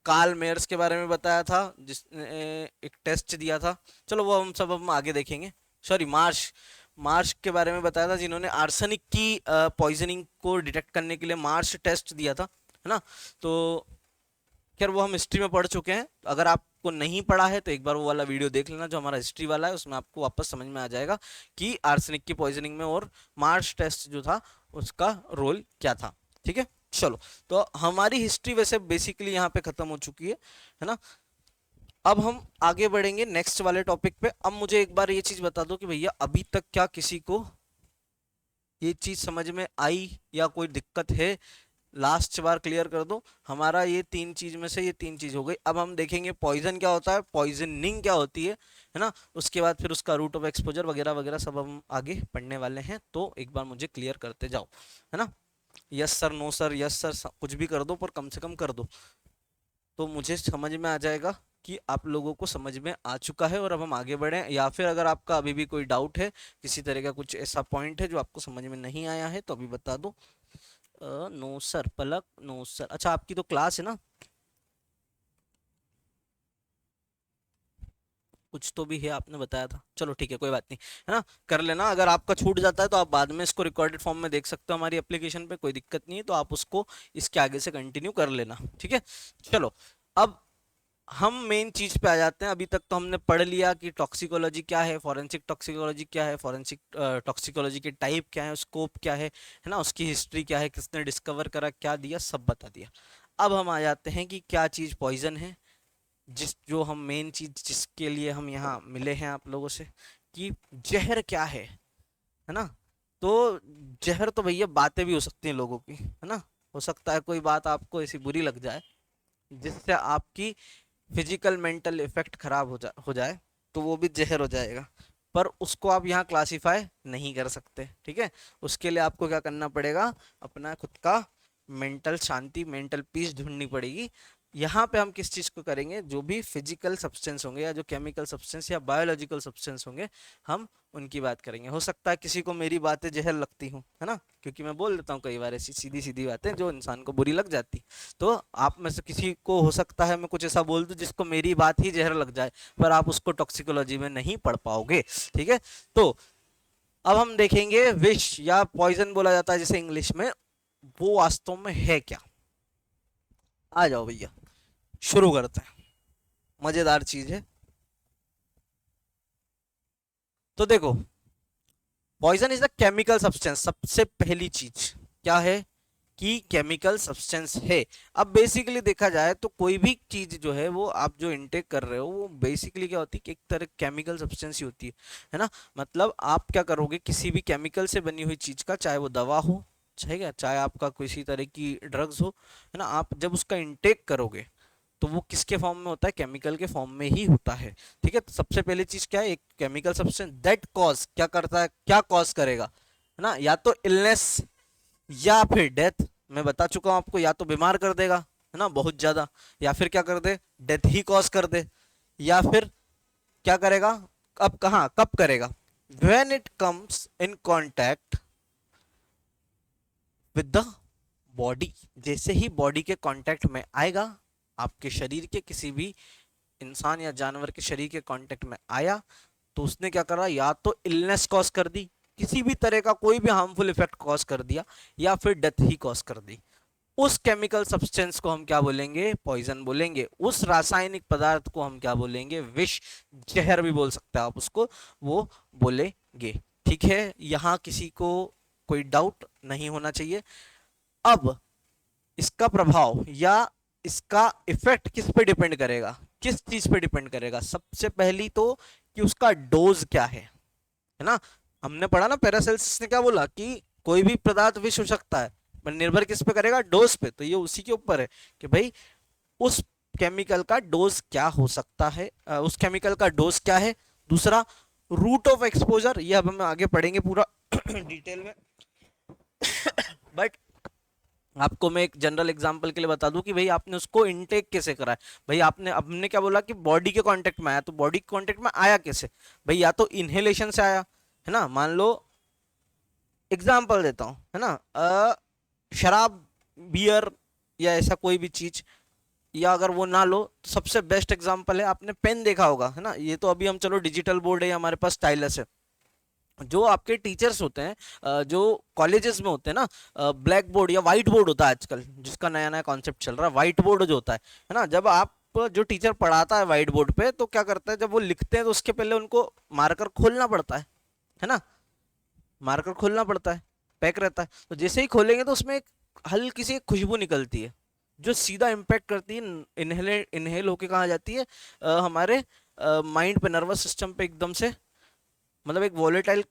कार्ल मेयर्स के बारे में बताया था, जिसने एक टेस्ट दिया था, चलो वो हम सब हम आगे देखेंगे। सॉरी, मार्श, मार्श के बारे में बताया था, जिन्होंने आर्सेनिक की पॉइजनिंग को डिटेक्ट करने के लिए मार्श टेस्ट दिया था, है ना। तो खैर वो हम हिस्ट्री में पढ़ चुके हैं, अगर आपको नहीं पढ़ा है तो एक बार वो वाला वीडियो देख लेना जो हमारा हिस्ट्री वाला है, उसमें आपको वापस समझ में आ जाएगा कि आर्सेनिक की पॉइजनिंग में और मार्श टेस्ट जो था उसका रोल क्या था। ठीक है, चलो, तो हमारी हिस्ट्री वैसे बेसिकली यहाँ पे खत्म हो चुकी है ना। अब हम आगे बढ़ेंगे नेक्स्ट वाले टॉपिक पे। अब मुझे एक बार ये चीज बता दो कि भैया अभी तक क्या किसी को ये चीज समझ में आई या कोई दिक्कत है लास्ट बार क्लियर कर दो, हमारा ये तीन चीज में से ये तीन चीज हो गई। अब हम देखेंगे पॉइजन क्या होता है, पॉइजनिंग क्या होती है ना, उसके बाद फिर उसका रूट ऑफ एक्सपोजर वगैरह वगैरह सब हम आगे पढ़ने वाले हैं। तो एक बार मुझे क्लियर करते जाओ, है ना। Yes sir, no sir, yes sir, कुछ भी कर दो पर कम से कम कर दो, तो मुझे समझ में आ जाएगा कि आप लोगों को समझ में आ चुका है और अब हम आगे बढ़ें। या फिर अगर आपका अभी भी कोई डाउट है, किसी तरह का कुछ ऐसा पॉइंट है जो आपको समझ में नहीं आया है, तो अभी बता दो। नो सर, पलक नो सर। अच्छा, आपकी तो क्लास है ना, कुछ तो भी है आपने बताया था, चलो ठीक है कोई बात नहीं, है ना। कर लेना, अगर आपका छूट जाता है तो आप बाद में इसको रिकॉर्डेड फॉर्म में देख सकते हो हमारी एप्लीकेशन पे, कोई दिक्कत नहीं है, तो आप उसको इसके आगे से कंटिन्यू कर लेना, ठीक है। चलो, अब हम मेन चीज पे आ जाते हैं। अभी तक तो हमने पढ़ लिया कि टॉक्सिकोलॉजी क्या है, फॉरेंसिक टॉक्सिकोलॉजी क्या है, फॉरेंसिक टॉक्सिकोलॉजी के टाइप क्या है, स्कोप क्या है ना, उसकी हिस्ट्री क्या है, किसने डिस्कवर करा, क्या दिया, सब बता दिया। अब हम आ जाते हैं कि क्या चीज पॉइजन है, जिस जो हम मेन चीज जिसके लिए हम यहाँ मिले हैं आप लोगों से, कि जहर क्या है ना। तो जहर तो भैया बातें भी हो सकती हैं लोगों की, है ना। हो सकता है कोई बात आपको ऐसी बुरी लग जाए जिससे आपकी फिजिकल मेंटल इफेक्ट खराब हो जाए, तो वो भी जहर हो जाएगा। पर उसको आप यहाँ क्लासिफाई नहीं कर सकते, ठीक है। उसके लिए आपको क्या करना पड़ेगा, अपना खुद का मेंटल शांति, मेंटल पीस ढूंढनी पड़ेगी। यहाँ पे हम किस चीज को करेंगे, जो भी फिजिकल सब्सटेंस होंगे या जो केमिकल सब्सटेंस या बायोलॉजिकल सब्सटेंस होंगे, हम उनकी बात करेंगे। हो सकता है किसी को मेरी बातें जहर लगती हूँ, है ना, क्योंकि मैं बोल देता हूँ कई बार ऐसी सीधी सीधी बातें जो इंसान को बुरी लग जाती। तो आप में से किसी को हो सकता है मैं कुछ ऐसा बोल दूं जिसको मेरी बात ही जहर लग जाए, पर आप उसको टॉक्सिकोलॉजी में नहीं पढ़ पाओगे, ठीक है। तो अब हम देखेंगे विष या पॉइजन बोला जाता है जिसे इंग्लिश में, वो वास्तव में है क्या। आ जाओ भैया, शुरू करते हैं, मजेदार चीज है। तो देखो, poison is the chemical substance, सबसे पहली चीज क्या है कि केमिकल सब्सटेंस है। अब बेसिकली देखा जाए तो कोई भी चीज जो है वो आप जो इनटेक कर रहे हो वो बेसिकली क्या होती है कि एक तरह केमिकल सब्सटेंस ही होती है ना। मतलब आप क्या करोगे, किसी भी केमिकल से बनी हुई चीज का, चाहे वो दवा हो, चाहे क्या, चाहे आपका किसी तरह की ड्रग्स हो, है ना, आप जब उसका इनटेक करोगे तो वो किसके फॉर्म में होता है, केमिकल के फॉर्म में ही होता है, ठीक है। तो सबसे पहली चीज क्या है, एक केमिकल सब्सटेंस दैट कॉज क्या करता है, क्या कॉज करेगा, है ना, या तो इलनेस या फिर डेथ। मैं बता चुका हूं आपको, या तो बीमार कर देगा, है ना, बहुत ज्यादा, या फिर क्या कर दे, डेथ ही कॉज कर दे, या फिर क्या करेगा, अब कहाँ कब करेगा, when it comes in contact with the body, जैसे ही बॉडी के कांटेक्ट में आएगा, आपके शरीर के किसी भी इंसान या जानवर के शरीर के कांटेक्ट में आया, तो उसने क्या करा, या तो इलनेस कॉज कर दी, किसी भी तरह का कोई भी हार्मफुल इफेक्ट कॉज कर दिया, या फिर डेथ ही कॉज कर दी। उस केमिकल सब्सटेंस को हम क्या बोलेंगे, पॉइजन बोलेंगे। उस रासायनिक पदार्थ को हम क्या बोलेंगे, विष, जहर भी बोल सकते हैं आप उसको, वो बोलेंगे, ठीक है। यहां किसी को कोई डाउट नहीं होना चाहिए। अब इसका प्रभाव या इसका इफेक्ट किस पे डिपेंड करेगा, किस चीज पे डिपेंड करेगा, सबसे पहली तो कि उसका डोज क्या है ना। हमने पढ़ा ना, पैरासेल्स ने क्या बोला कि कोई भी पदार्थ विष हो सकता है, पर निर्भर किस पे करेगा, डोज पे। तो ये उसी के ऊपर है कि भाई उस केमिकल का डोज क्या हो सकता है, उस केमिकल का डोज क्या है। दूसरा, रूट ऑफ एक्सपोजर, ये अब हम आगे पढ़ेंगे पूरा डिटेल में, बट आपको मैं एक जनरल एग्जांपल के लिए बता दूं कि भाई आपने उसको इनटेक कैसे करा है। भाई आपने, अब हमने क्या बोला कि बॉडी के कांटेक्ट में आया, तो बॉडी के कांटेक्ट में आया कैसे, भाई या तो इनहेलेशन से आया, है ना। मान लो एग्जाम्पल देता हूँ, है ना, शराब, बियर या ऐसा कोई भी चीज, या अगर वो ना लो तो सबसे बेस्ट एग्जाम्पल है, आपने पेन देखा होगा, है ना। ये तो अभी हम चलो डिजिटल बोर्ड है या हमारे पास स्टाइलस है, जो आपके टीचर्स होते हैं, जो कॉलेजेस में होते हैं ना, ब्लैक बोर्ड या व्हाइट बोर्ड होता है आजकल, जिसका नया नया कॉन्सेप्ट चल रहा है, व्हाइट बोर्ड जो होता है ना। जब आप, जो टीचर पढ़ाता है व्हाइट बोर्ड पे, तो क्या करता है, जब वो लिखते हैं तो उसके पहले उनको मार्कर खोलना पड़ता है ना, मार्कर खोलना पड़ता है, पैक रहता है, तो जैसे ही खोलेंगे तो उसमें एक हल्की सी खुशबू निकलती है, जो सीधा इम्पैक्ट करती है, इनहेल होके कहाँ जाती है, हमारे माइंड पे, नर्वस सिस्टम पे एकदम से मतलब एक वोलेटाइल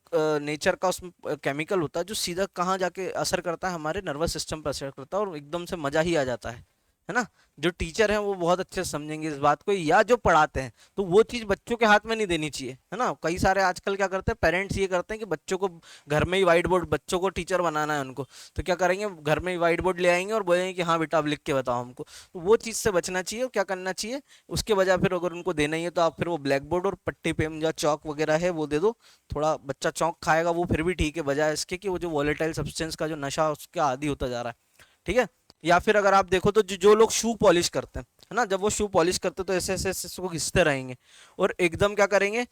नेचर का उसमें केमिकल होता है जो सीधा कहाँ जाके असर करता है, हमारे नर्वस सिस्टम पर असर करता है और एकदम से मजा ही आ जाता है ना। जो टीचर हैं वो बहुत अच्छे से समझेंगे इस बात को, या जो पढ़ाते हैं, तो वो चीज बच्चों के हाथ में नहीं देनी चाहिए, है ना। कई सारे आजकल क्या करते हैं पेरेंट्स, ये करते हैं कि बच्चों को घर में ही व्हाइट बोर्ड, बच्चों को टीचर बनाना है उनको, तो क्या करेंगे घर में ही व्हाइट बोर्ड ले आएंगे और बोलेंगे कि हाँ बेटा अब लिख के बताओ हमको। तो वो चीज़ से बचना चाहिए। और क्या करना चाहिए उसके बजाय, फिर अगर उनको देना ही है तो आप फिर वो ब्लैक बोर्ड और पट्टी पेन या चौक वगैरह है वो दे दो। थोड़ा बच्चा चौक खाएगा वो फिर भी ठीक है, बजाय इसके कि वो जो वॉलेटाइल सब्सटेंस का जो नशा उसका आदी होता जा रहा है, ठीक है। या फिर अगर आप देखो तो जो लोग शू पॉलिश करते हैं, है ना, जब वो शू पॉलिश करते हैं तो ऐसे ऐसे ऐसे इसको घिसते रहेंगे और एकदम क्या करेंगे,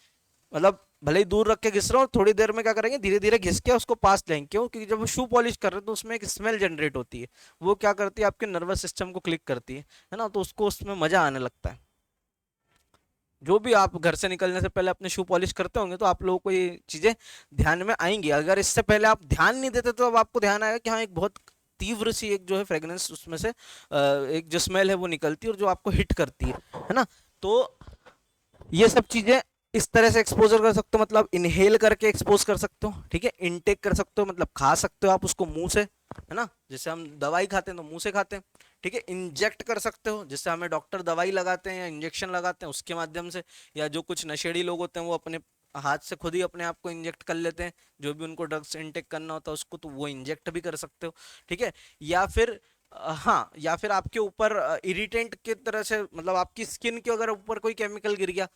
मतलब भले ही दूर रख के घिस रहे हो, और थोड़ी देर में क्या करेंगे धीरे धीरे घिस के उसको पास लेंगे। क्यों? क्योंकि जब वो शू पॉलिश कर रहे हैं तो उसमें एक स्मेल जनरेट होती है, वो क्या करती है आपके नर्वस सिस्टम को क्लिक करती है ना, तो उसको उसमें मजा आने लगता है। जो भी आप घर से निकलने से पहले अपने शू पॉलिश करते होंगे तो आप लोगों को ये चीजें ध्यान में आएंगी। अगर इससे पहले आप ध्यान नहीं देते तो अब आपको ध्यान आएगा कि हाँ एक बहुत तीव्र सी एक जो है फ्रेग्रेंस उसमें से एक जो स्मेल है वो निकलती है और जो आपको हिट करती है ना। तो ये सब चीजें इस तरह से एक्सपोजर कर सकते हो, मतलब इनहेल करके एक्सपोज कर सकते हो, ठीक है। इनटेक कर सकते हो मतलब खा सकते हो आप उसको मुंह से, है ना, जैसे हम दवाई खाते हैं तो मुंह से खाते हैं, ठीक है। इंजेक्ट कर सकते हो, जिससे हमें डॉक्टर दवाई लगाते हैं या इंजेक्शन लगाते हैं उसके माध्यम से, या जो कुछ नशेड़ी लोग होते हैं वो अपने हाथ से खुद ही अपने आप को इंजेक्ट कर लेते हैं, जो भी उनको ड्रग्स इनटेक करना होता है उसको, तो वो इंजेक्ट भी कर सकते हो, ठीक है। या फिर हाँ, या फिर आपके ऊपर इरिटेंट की तरह से, मतलब आपकी स्किन के अगर ऊपर कोई केमिकल गिर गया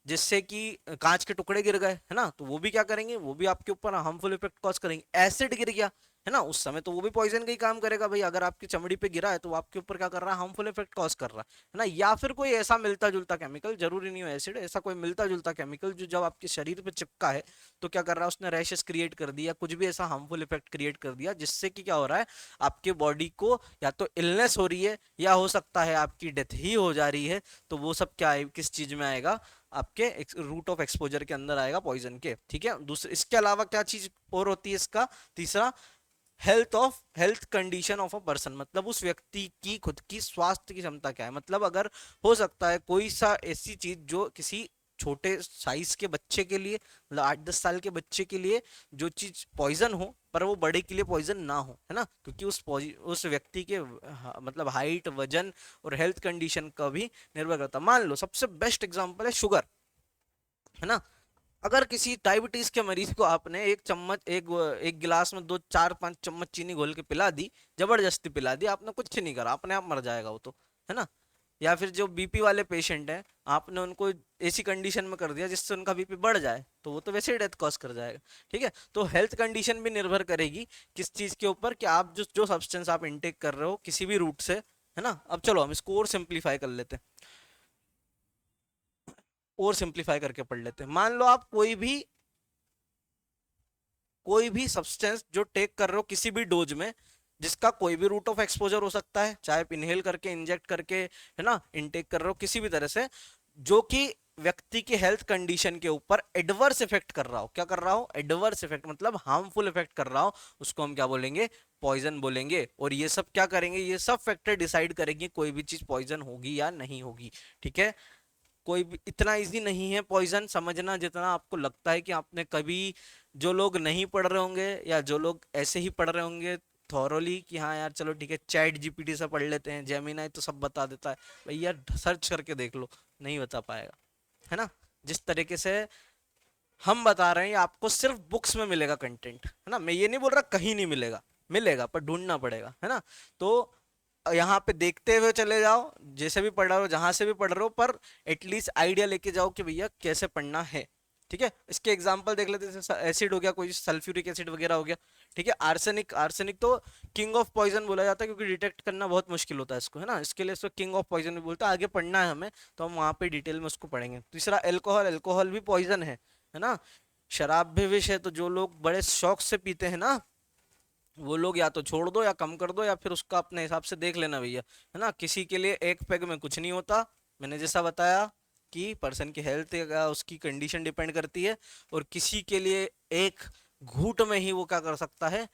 जिससे कि कांच के टुकड़े गिर गए, है ना, तो वो भी क्या करेंगे, वो भी आपके ऊपर हार्मफुल इफेक्ट कॉज करेंगे। एसिड गिर गया, है ना, उस समय तो वो भी पॉइजन का ही काम करेगा भाई। अगर आपकी चमड़ी पे गिरा है तो वो आपके ऊपर क्या कर रहा है, हार्मफुल इफेक्ट कॉज कर रहा है ना। या फिर कोई ऐसा मिलता जुलता केमिकल, जरूरी नहीं हो एसिड, ऐसा कोई मिलता जुलता केमिकल जो जब आपके शरीर पे चिपका है तो क्या कर रहा है, उसने रैशेस क्रिएट कर दिया, कुछ भी ऐसा हार्मफुल इफेक्ट क्रिएट कर दिया जिससे कि क्या हो रहा है, आपके बॉडी को या तो इलनेस हो रही है या हो सकता है आपकी डेथ ही हो जा रही है। तो वो सब क्या है, किस चीज में आएगा, आपके रूट ऑफ एक्सपोजर के अंदर आएगा पॉइजन के, ठीक है। दूसरे इसके अलावा क्या चीज और होती है इसका तीसरा, health condition of a person, मतलब उस व्यक्ति की खुद की स्वास्थ्य की क्षमता क्या है। मतलब अगर हो सकता है कोई सा ऐसी चीज जो किसी छोटे साइज के बच्चे के लिए, मतलब 8-10 साल के बच्चे के लिए जो चीज पॉइजन हो पर वो बड़े के लिए पॉइजन ना हो, है ना, क्योंकि उस व्यक्ति के मतलब हाइट, वजन और हेल्थ कंडीशन का भी निर्भर करता है। मान लो सबसे बेस्ट एग्जांपल है शुगर, है ना। अगर किसी डायबिटीज के मरीज को आपने एक चम्मच एक गिलास में 2-4-5 चम्मच चीनी घोल के पिला दी, जबरदस्ती पिला दी, आपने कुछ नहीं करा, अपने आप मर जाएगा वो तो, है ना। या फिर जो बीपी वाले पेशेंट हैं, आपने उनको ऐसी कंडीशन में कर दिया जिससे उनका बीपी बढ़ जाए तो वो तो वैसे ही डेथ कॉज कर जाएगा, ठीक है। तो हेल्थ कंडीशन भी निर्भर करेगी किस चीज के ऊपर, कि आप जो जो सब्सटेंस आप इनटेक कर रहे हो किसी भी रूट से, है ना। अब चलो हम इसको और सिंप्लीफाई कर लेते हैं, और सिंप्लीफाई करके पढ़ लेते हैं। मान लो आप कोई भी सब्सटेंस जो टेक कर रहे हो किसी भी डोज में, जिसका कोई भी रूट ऑफ एक्सपोजर हो सकता है, चाहे आप इनहेल करके, इंजेक्ट करके, है ना, इनटेक कर रहे हो किसी भी तरह से, जो कि व्यक्ति की हेल्थ कंडीशन के ऊपर एडवर्स इफेक्ट कर रहा हो। क्या कर रहा हो, एडवर्स इफेक्ट, मतलब हार्मफुल इफेक्ट कर रहा हो, उसको हम क्या बोलेंगे, पॉइजन बोलेंगे। और ये सब क्या करेंगे, ये सब फैक्टर डिसाइड करेंगे कोई भी चीज पॉइजन होगी या नहीं होगी, ठीक है। कोई भी इतना इजी नहीं है पॉइजन समझना जितना आपको लगता है कि आपने कभी, जो लोग नहीं पढ़ रहे होंगे या जो लोग ऐसे ही पढ़ रहे होंगे थॉरोली कि हाँ यार चलो ठीक है चैट जीपीटी से पढ़ लेते हैं, जेमिनाई तो सब बता देता है, भैया सर्च करके देख लो, नहीं बता पाएगा, है ना। जिस तरीके से हम बता रहे हैं ये आपको सिर्फ बुक्स में मिलेगा कंटेंट, है ना। मैं ये नहीं बोल रहा कहीं नहीं मिलेगा, मिलेगा पर ढूंढना पड़ेगा, है ना। तो यहाँ पे देखते हुए चले जाओ, जैसे भी पढ़ रहे हो, जहां से भी पढ़ रहे हो, पर एटलीस्ट आइडिया लेके जाओ कि भैया कैसे पढ़ना है, ठीक है। इसके एग्जांपल देख लेते हैं, जैसे एसिड हो गया, कोई सल्फ्यूरिक एसिड वगैरह हो गया, ठीक है। आर्सेनिक, आर्सेनिक तो किंग ऑफ पॉइजन बोला जाता है क्योंकि डिटेक्ट करना बहुत मुश्किल होता है इसको, है ना, इसके लिए इसको किंग ऑफ पॉइजन भी बोलता है। आगे पढ़ना है हमें तो हम वहां पे डिटेल में उसको पढ़ेंगे। तीसरा एल्कोहल, एल्कोहल भी पॉइजन है ना। शराब भी विष है, तो जो लोग बड़े शौक से पीते हैं ना, वो लोग या तो छोड़ दो या कम कर दो या फिर उसका अपने हिसाब से देख लेना भैया, है ना। किसी के लिए एक पैग में कुछ नहीं होता, मैंने जैसा बताया कि पर्सन की हेल्थ का उसकी कंडीशन डिपेंड करती है, और किसी के लिए एक घूंट में ही वो क्या कर सकता है,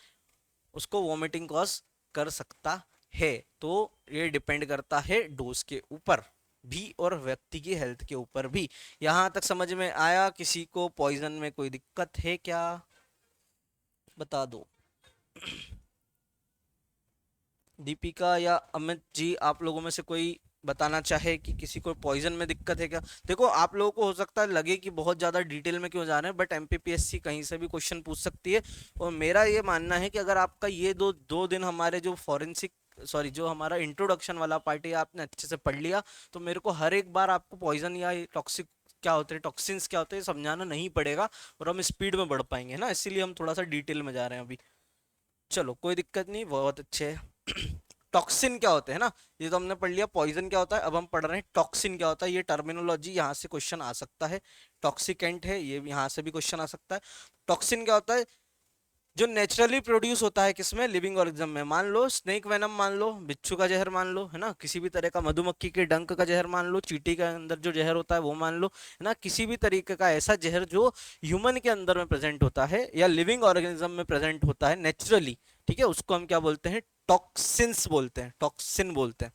उसको वॉमिटिंग कॉज कर सकता है। तो ये डिपेंड करता है डोज के ऊपर, भी और व्यक्ति की हेल्थ के ऊपर भी। यहाँ तक समझ में आया? किसी को पॉइजन में कोई दिक्कत है क्या? बता दो। दीपिका या अमित जी, आप लोगों में से कोई बताना चाहे कि किसी को पॉइजन में दिक्कत है क्या? देखो, आप लोगों को हो सकता है लगे कि बहुत ज़्यादा डिटेल में क्यों जा रहे हैं, बट एमपीपीएससी कहीं से भी क्वेश्चन पूछ सकती है। और मेरा ये मानना है कि अगर आपका ये दो दो दिन हमारे जो फॉरेंसिक, सॉरी, जो हमारा इंट्रोडक्शन वाला पार्ट है आपने अच्छे से पढ़ लिया, तो मेरे को हर एक बार आपको पॉइजन या टॉक्सिक क्या होते हैं, टॉक्सिन्स क्या होते हैं, समझाना नहीं पड़ेगा और हम स्पीड में बढ़ पाएंगे ना, इसीलिए हम थोड़ा सा डिटेल में जा रहे हैं अभी। चलो, कोई दिक्कत नहीं, बहुत अच्छे है। टॉक्सिन क्या होते हैं ना, ये तो हमने पढ़ लिया। पॉइजन क्या होता है, अब हम पढ़ रहे हैं टॉक्सिन क्या होता है। ये टर्मिनोलॉजी यहाँ से क्वेश्चन आ सकता है। टॉक्सिकेंट है, ये यहाँ से भी क्वेश्चन आ सकता है। टॉक्सिन क्या होता है? जो नेचुरली प्रोड्यूस होता है किसमें, लिविंग ऑर्गेनिज्म में। मान लो स्नेक वेनम, मान लो बिच्छू का जहर, मान लो, है ना, किसी भी तरह का मधुमक्खी के डंक का जहर मान लो, चींटी के अंदर जो जहर होता है वो मान लो, है ना, किसी भी तरीके का ऐसा जहर जो ह्यूमन के अंदर में प्रेजेंट होता है या लिविंग ऑर्गेनिज्म में प्रेजेंट होता है नेचुरली, ठीक है, उसको हम क्या बोलते हैं? टॉक्सिन्स बोलते हैं, टॉक्सिन बोलते हैं।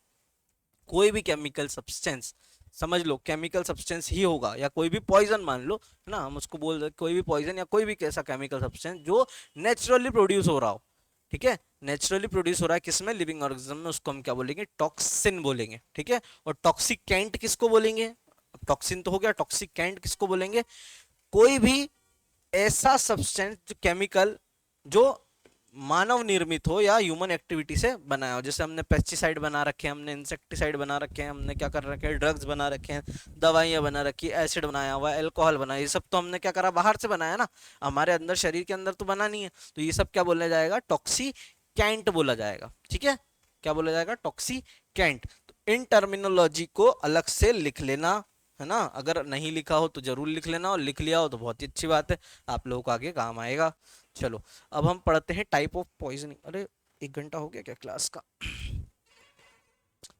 कोई भी केमिकल सब्सटेंस, समझ लो केमिकल सब्सटेंस ही होगा, या कोई भी पॉइजन मान लो, है ना, हम उसको बोल रहे कोई भी पॉइजन या कोई भी कैसा केमिकल सब्सटेंस जो नेचुरली प्रोड्यूस हो रहा हो, ठीक है, नेचुरली प्रोड्यूस हो रहा है किसमें, लिविंग ऑर्गेनिज्म में, उसको हम क्या बोलेंगे? टॉक्सिन बोलेंगे, ठीक है। और टॉक्सिकेंट किसको बोलेंगे? टॉक्सिन तो हो गया, टॉक्सिकेंट किसको बोलेंगे? कोई भी ऐसा सब्सटेंस जो केमिकल जो मानव निर्मित हो या ह्यूमन एक्टिविटी से बनाया हो। जैसे हमने पेस्टिसाइड बना रखे हैं, हमने इंसेक्टिसाइड बना रखे हैं, हमने क्या कर रखे हैं, ड्रग्स बना रखे हैं, दवाइयाँ बना रखी है, एसिड बनाया हुआ है, एल्कोहल बनाया, ये सब तो हमने क्या करा, बाहर से बनाया ना, हमारे अंदर शरीर के अंदर तो बना नहीं है। तो ये सब क्या बोला जाएगा? टॉक्सिकेंट बोला जाएगा, ठीक है। क्या बोला जाएगा? टॉक्सिकेंट। तो इन टर्मिनोलॉजी को अलग से लिख लेना, है ना, अगर नहीं लिखा हो तो जरूर लिख लेना, और लिख लिया हो तो बहुत ही अच्छी बात है, आप लोगों को आगे काम आएगा। चलो, अब हम पढ़ते हैं टाइप ऑफ पॉइजनिंग। अरे, 1 घंटा हो गया क्या क्लास का?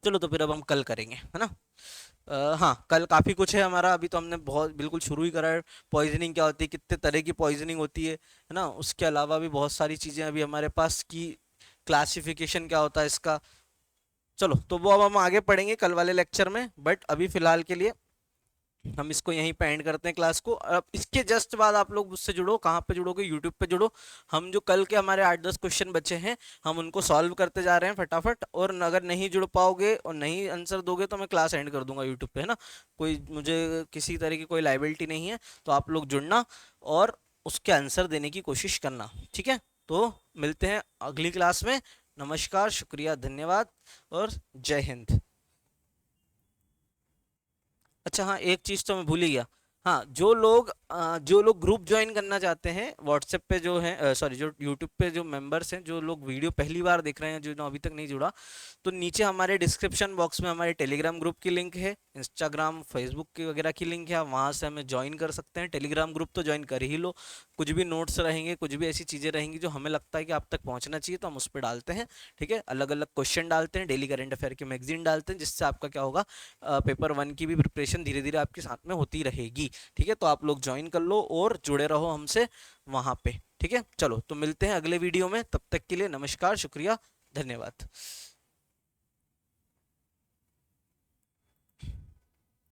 चलो, तो फिर अब हम कल करेंगे, है ना। हाँ, कल काफ़ी कुछ है हमारा, अभी तो हमने बहुत बिल्कुल शुरू ही करा है। पॉइजनिंग क्या होती है, कितने तरह की पॉइजनिंग होती है ना, उसके अलावा भी बहुत सारी चीज़ें अभी हमारे पास की, क्लासिफिकेशन क्या होता है इसका। चलो, तो वो अब हम आगे पढ़ेंगे कल वाले लेक्चर में, बट अभी फिलहाल के लिए हम इसको यहीं पे एंड करते हैं क्लास को। अब इसके जस्ट बाद आप लोग मुझसे जुड़ो, कहाँ पे जुड़ोगे? यूट्यूब पे जुड़ो। हम जो कल के हमारे 8-10 क्वेश्चन बचे हैं, हम उनको सॉल्व करते जा रहे हैं फटाफट, और अगर नहीं जुड़ पाओगे और नहीं आंसर दोगे तो मैं क्लास एंड कर दूंगा यूट्यूब पे, है ना। कोई मुझे किसी तरह की कोई लाइबिलिटी नहीं है, तो आप लोग जुड़ना और उसके आंसर देने की कोशिश करना, ठीक है। तो मिलते हैं अगली क्लास में। नमस्कार, शुक्रिया, धन्यवाद और जय हिंद। अच्छा हाँ, एक चीज तो मैं भूल ही गया। हाँ, जो लोग ग्रुप ज्वाइन करना चाहते हैं व्हाट्सएप पे, जो है सॉरी, जो यूट्यूब पे जो मेंबर्स हैं, जो लोग वीडियो पहली बार देख रहे हैं, जो अभी तक नहीं जुड़ा, तो नीचे हमारे डिस्क्रिप्शन बॉक्स में हमारे टेलीग्राम ग्रुप की लिंक है, इंस्टाग्राम फेसबुक की वगैरह की लिंक है, आप वहाँ से हमें ज्वाइन कर सकते हैं। टेलीग्राम ग्रुप तो ज्वाइन कर ही लो, कुछ भी नोट्स रहेंगे, कुछ भी ऐसी चीज़ें रहेंगी जो हमें लगता है कि आप तक पहुँचना चाहिए, तो हम उस पर डालते हैं, ठीक है। अलग अलग क्वेश्चन डालते हैं, डेली करंट अफेयर की मैगजीन डालते हैं, जिससे आपका क्या होगा, पेपर 1 की भी प्रिपरेशन धीरे धीरे आपके साथ में होती रहेगी, ठीक है। तो आप लोग ज्वाइन कर लो और जुड़े रहो हमसे वहाँ पे, ठीक है। चलो, तो मिलते हैं अगले वीडियो में, तब तक के लिए नमस्कार, शुक्रिया, धन्यवाद।